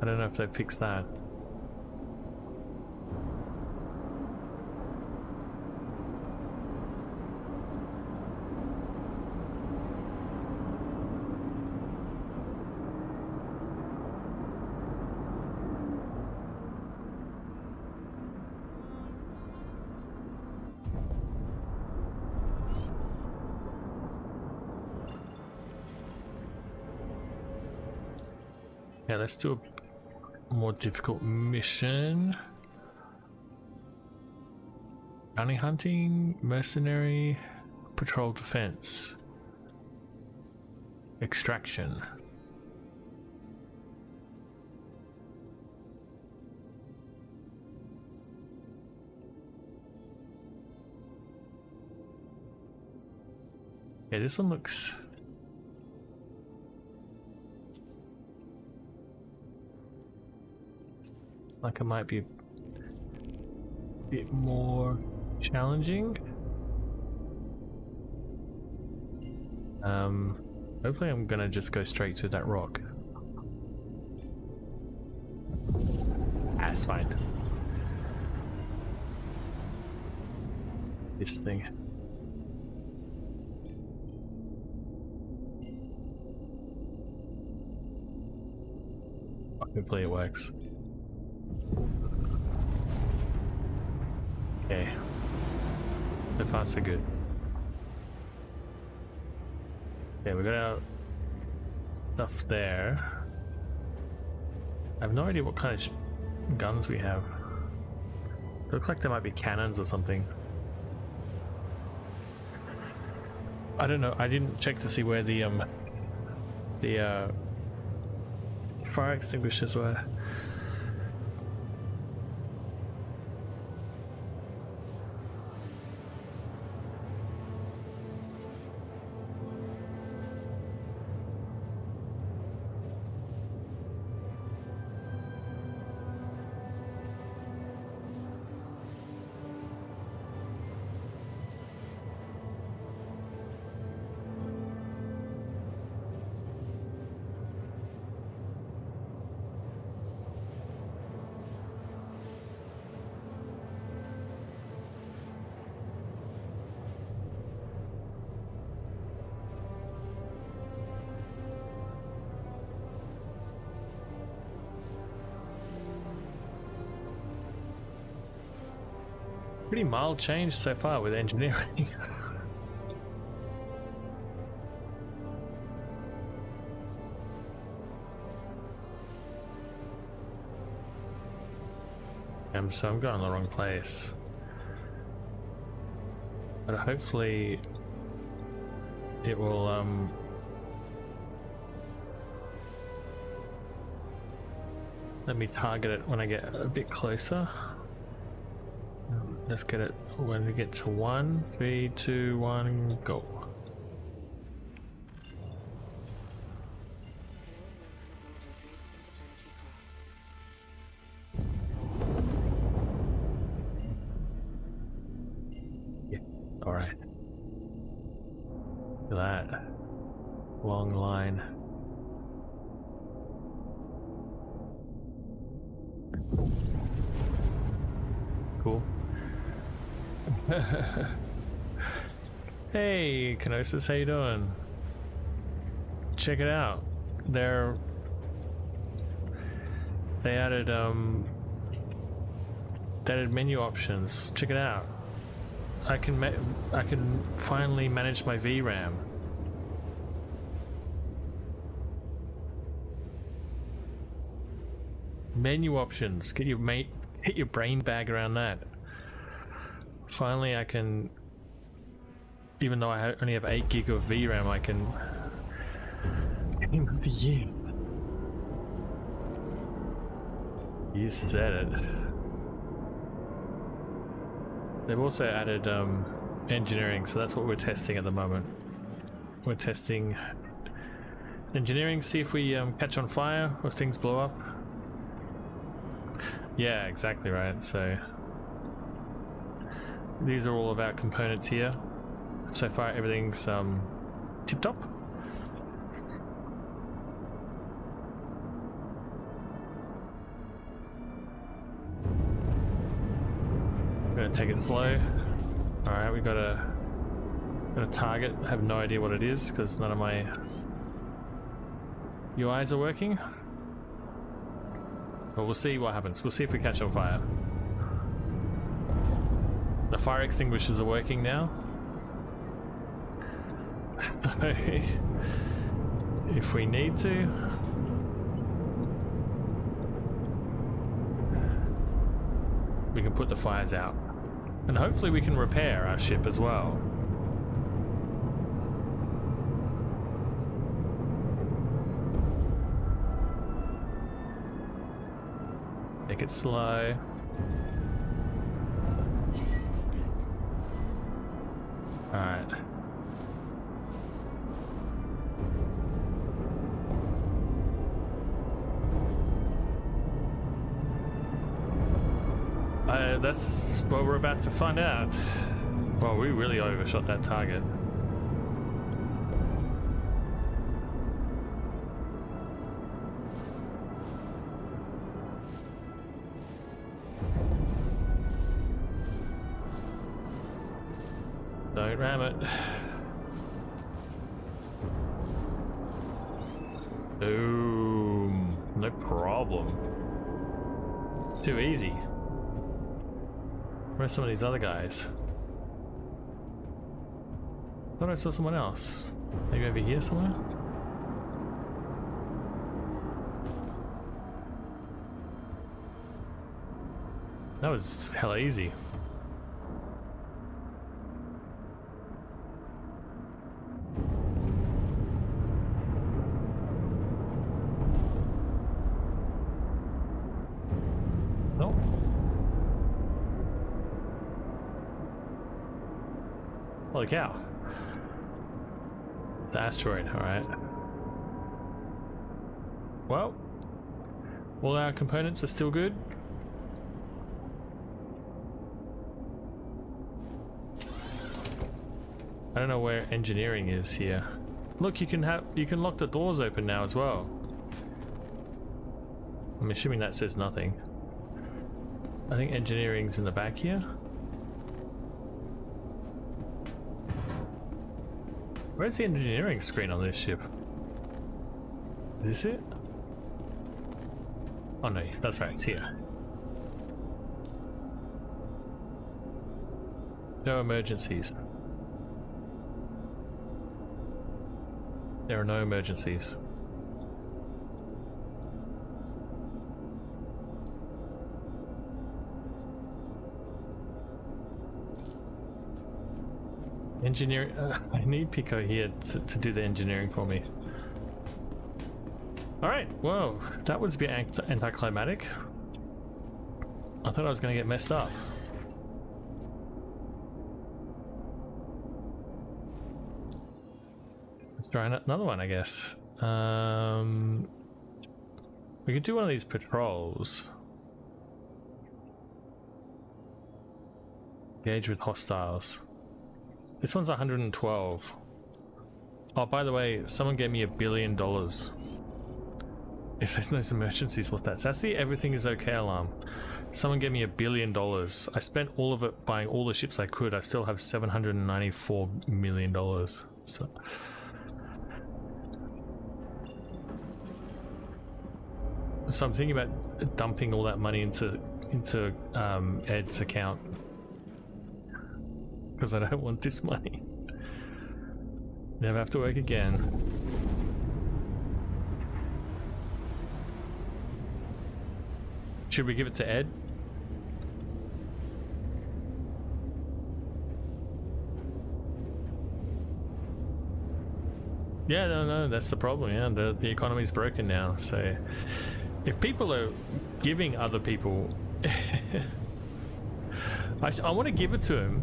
I don't know if they've fixed that. Yeah, let's do a more difficult mission. Bounty hunting, mercenary, patrol defense, extraction. Yeah, this one looks... like it might be a bit more challenging. Hopefully I'm gonna just go straight to that rock. That's fine. This thing. Hopefully it works. Okay. So far so good. Okay, we got our stuff there. I have no idea what kind of guns we have. They look like they might be cannons or something. I don't know. I didn't check to see where the fire extinguishers were. Pretty mild change so far with engineering. So I'm going the wrong place. But hopefully it will let me target it when I get a bit closer. Let's get it when we get to 1, 3, 2, 1, go. Yeah, alright. Look at that. Long line. Cool. Hey, Kenosis, how you doing? check it out. They added menu options. Check it out. I can finally manage my VRAM. Menu options. Get your brain bag around that. Finally, I can. Even though I only have 8 gig of VRAM, I can. Game of the year. You said it. They've also added engineering, so that's what we're testing at the moment. We're testing engineering, see if we catch on fire or things blow up. Yeah, exactly right. So these are all of our components here. So far everything's tip-top. Gonna take it slow. Alright, we got a target. I have no idea what it is because none of my UIs are working. But we'll see what happens. We'll see if we catch on fire. The fire extinguishers are working now. So if we need to, we can put the fires out. And hopefully we can repair our ship as well. Make it slow. Alright. That's what we're about to find out. Well, we really overshot that target. Don't ram it. Boom. No problem. Too easy. Where's some of these other guys? Thought I saw someone else. Maybe over here somewhere? That was hella easy. Holy cow. It's the asteroid, alright. Well, all our components are still good. I don't know where engineering is here. Look, you can lock the doors open now as well. I'm assuming that says nothing. I think engineering's in the back here. Where's the engineering screen on this ship? Is this it? Oh no, that's right, it's here. No emergencies. There are no emergencies. Engineering. I need Pico here to do the engineering for me. Alright, well, that was a bit anticlimactic. I thought I was going to get messed up. Let's try another one, I guess. We could do one of these patrols. Engage with hostiles. This one's 112. Oh, by the way, someone gave me $1 billion. If there's no emergencies, what's that? So that's the everything is okay alarm. Someone gave me $1 billion. I spent all of it buying all the ships I could. I still have $794 million. So So I'm thinking about dumping all that money into Ed's account because I don't want this money. Never have to work again. Should we give it to Ed? Yeah, no, that's the problem. Yeah, the economy's broken now. So if people are giving other people, I want to give it to him,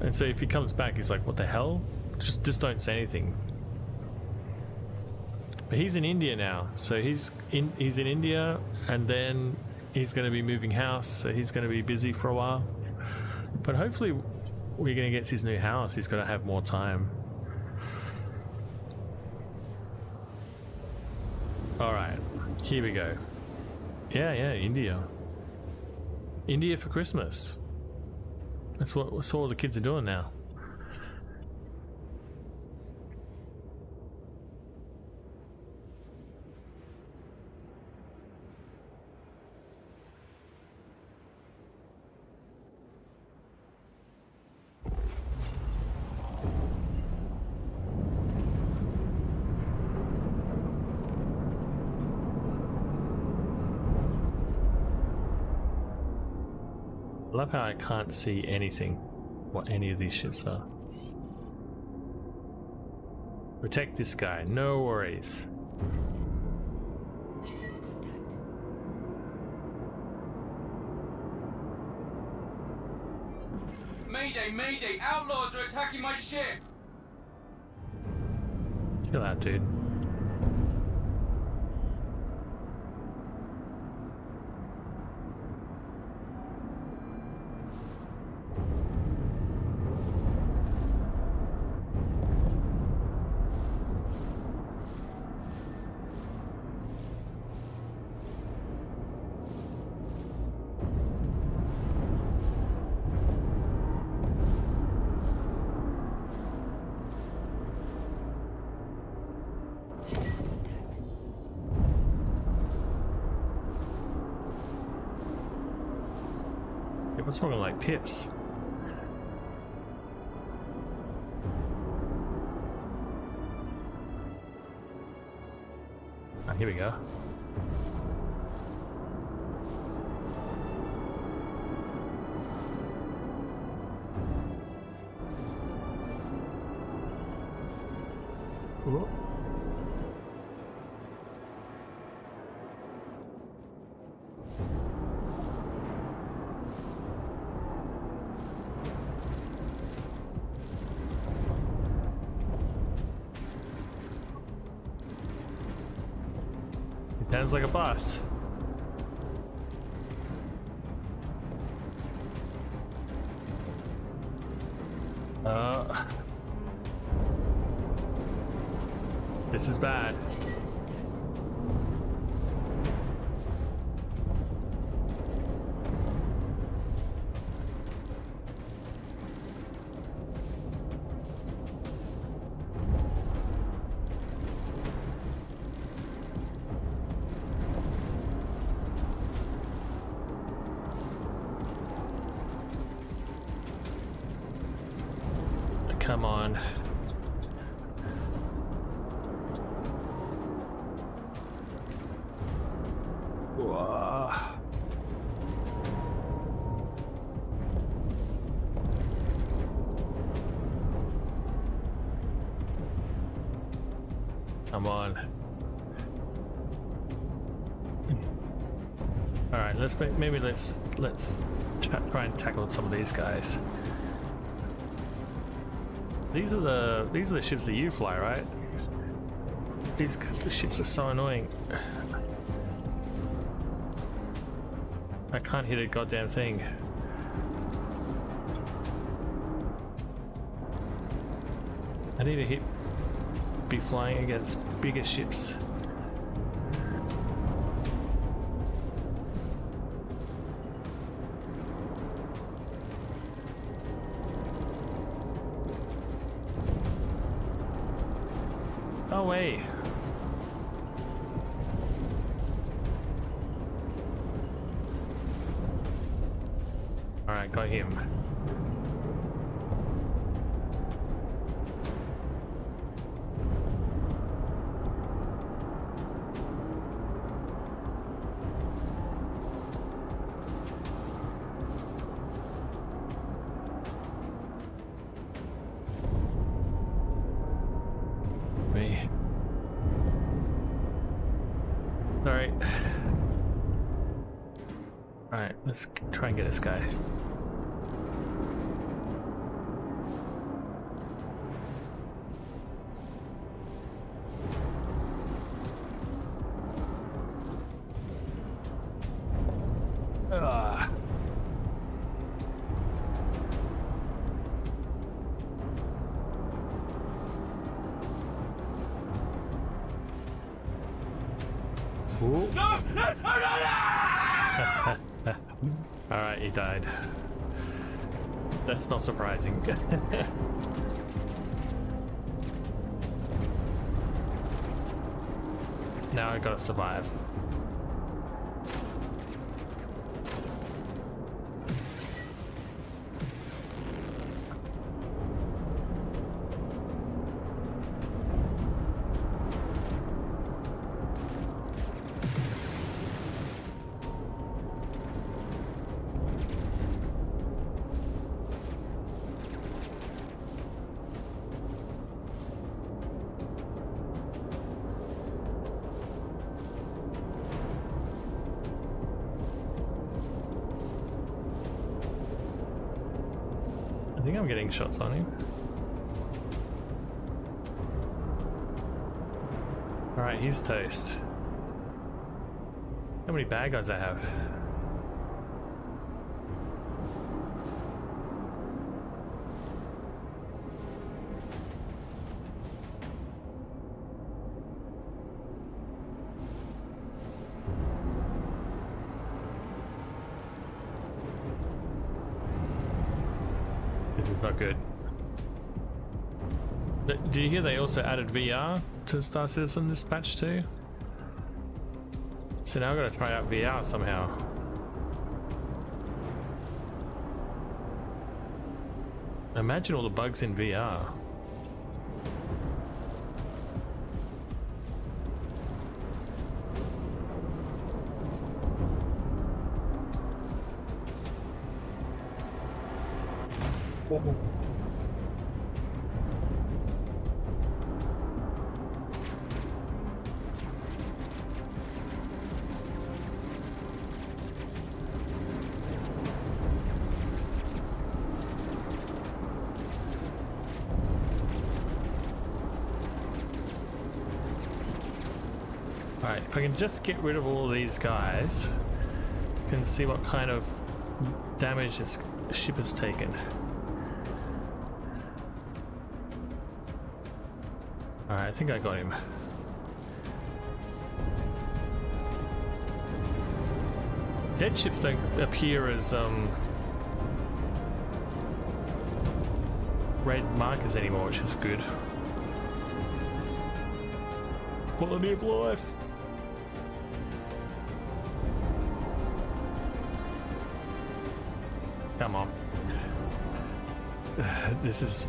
and so if he comes back, he's like, "What the hell?" Just don't say anything. But he's in India now, so he's in India, and then he's going to be moving house, so he's going to be busy for a while. But hopefully, we're going to get his new house. He's going to have more time. All right, here we go. Yeah, India. India for Christmas. That's what all the kids are doing now. I love how I can't see anything, what any of these ships are. Protect this guy, no worries. Mayday, mayday! Outlaws are attacking my ship! Chill out, dude. What's wrong with like pips? Ah, here we go. Ooh. Sounds like a boss. This is bad. Come on. Whoa. Come on. All right, let's try and tackle some of these guys. These are the ships that you fly, right? These ships are so annoying. I can't hit a goddamn thing. I need to be flying against bigger ships. No way. him. Me. Sorry. Alright, let's try and get this guy. Ah. Ooh. No! No! No! Alright, he died. That's not surprising. Now I gotta survive. I think I'm getting shots on him. Alright, he's toast. How many bad guys I have? This is not good. But do you hear they also added VR to Star Citizen this patch too? So now I've got to try out VR somehow. Imagine all the bugs in VR. Oh. Alright, if I can just get rid of all these guys, I can see what kind of damage this ship has taken. Alright, I think I got him. Dead ships don't appear as red markers anymore, which is good. Quality of life. Come on. This is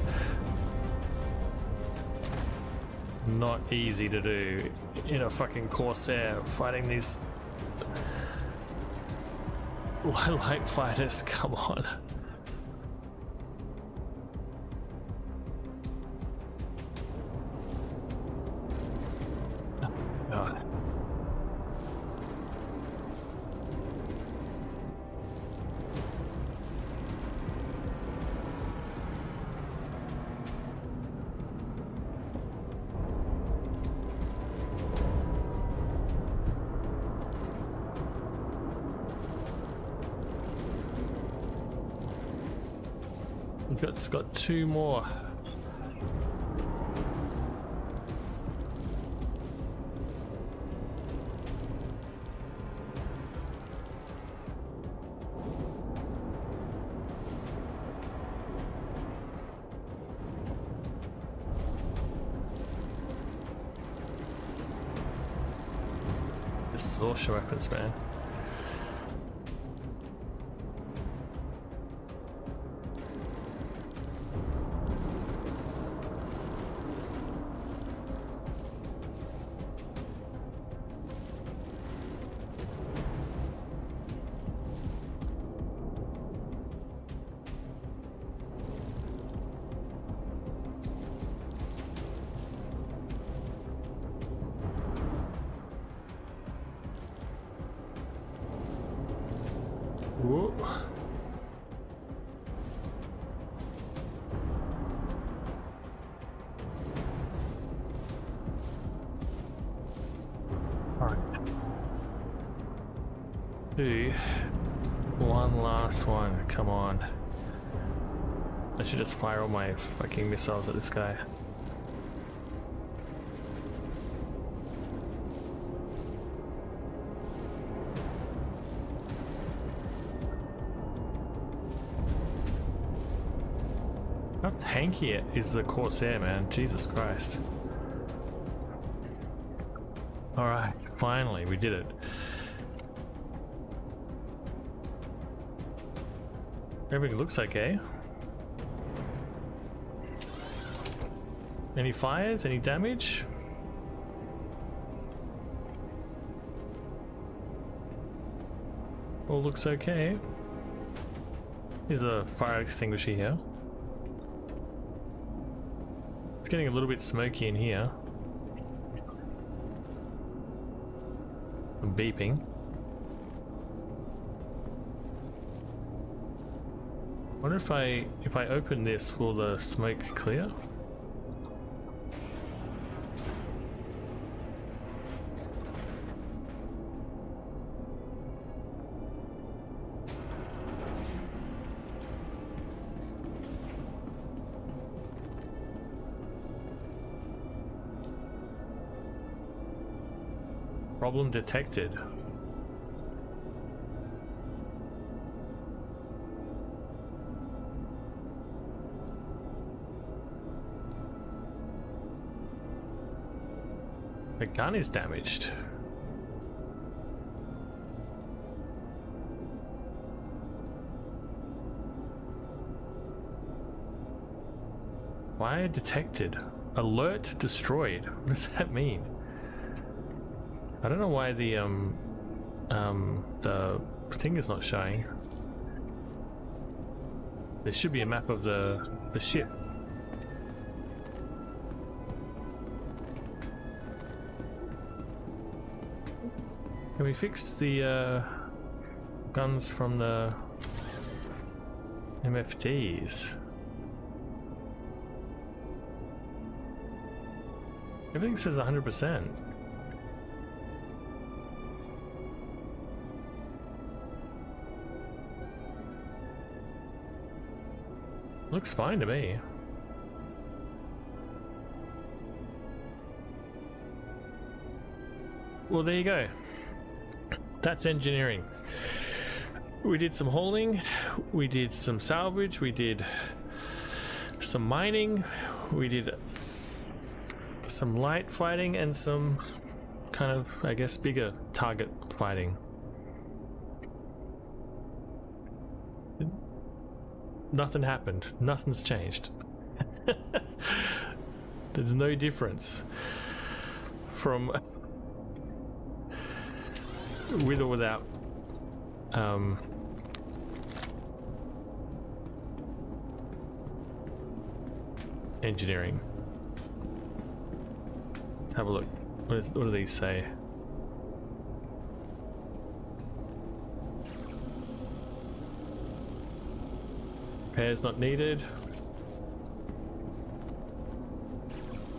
not easy to do in a fucking Corsair fighting these light fighters. Come on. Oh, God. It's got two more. This is all weapons, man. do one last one. Come on. I should just fire all my fucking missiles at this guy. How tanky is the Corsair, man? Jesus Christ. Alright, finally, we did it. Everything looks okay. Any fires? Any damage? All looks okay. Here's a fire extinguisher here. It's getting a little bit smoky in here. I'm beeping. I wonder if I open this, will the smoke clear? Problem detected. The gun is damaged. Wire detected. Alert destroyed. What does that mean? I don't know why the thing is not showing. There should be a map of the ship. Can we fix the guns from the MFDs? Everything says 100%. Looks fine to me. Well, there you go. That's engineering. We did some hauling, we did some salvage, we did some mining, we did some light fighting and some kind of, I guess, bigger target fighting. Nothing happened. Nothing's changed. There's no difference from with or without engineering. Let's have a look. What do these say? Repairs not needed.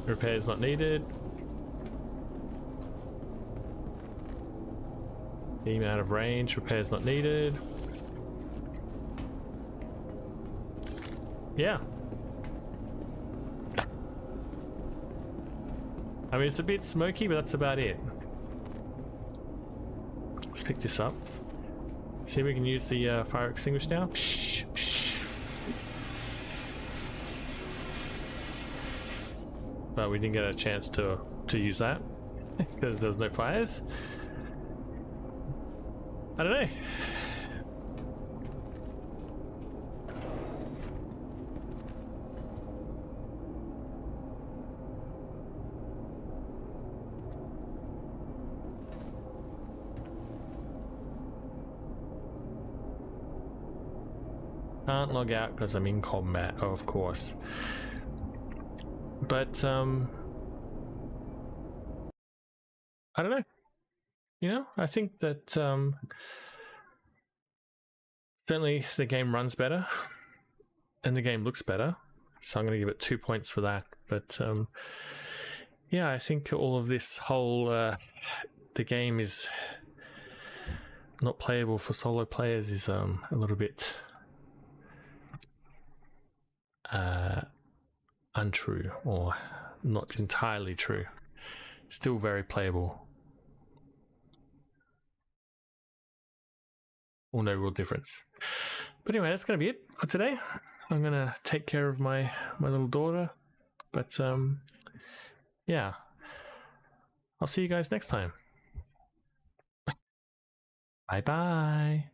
Repairs not needed. Beam out of range. Repairs not needed. Yeah. I mean, it's a bit smoky, but that's about it. Let's pick this up. See if we can use the fire extinguisher now. But we didn't get a chance to use that because there was no fires. I don't know. Can't log out because I'm in combat, oh, of course. But I don't know. You know, I think that certainly the game runs better and the game looks better, so I'm going to give it 2 points for that. But yeah, I think all of this whole the game is not playable for solo players is a little bit untrue, or not entirely true. Still very playable. Or no real difference. But anyway, that's going to be it for today. I'm going to take care of my little daughter. But yeah, I'll see you guys next time. Bye bye.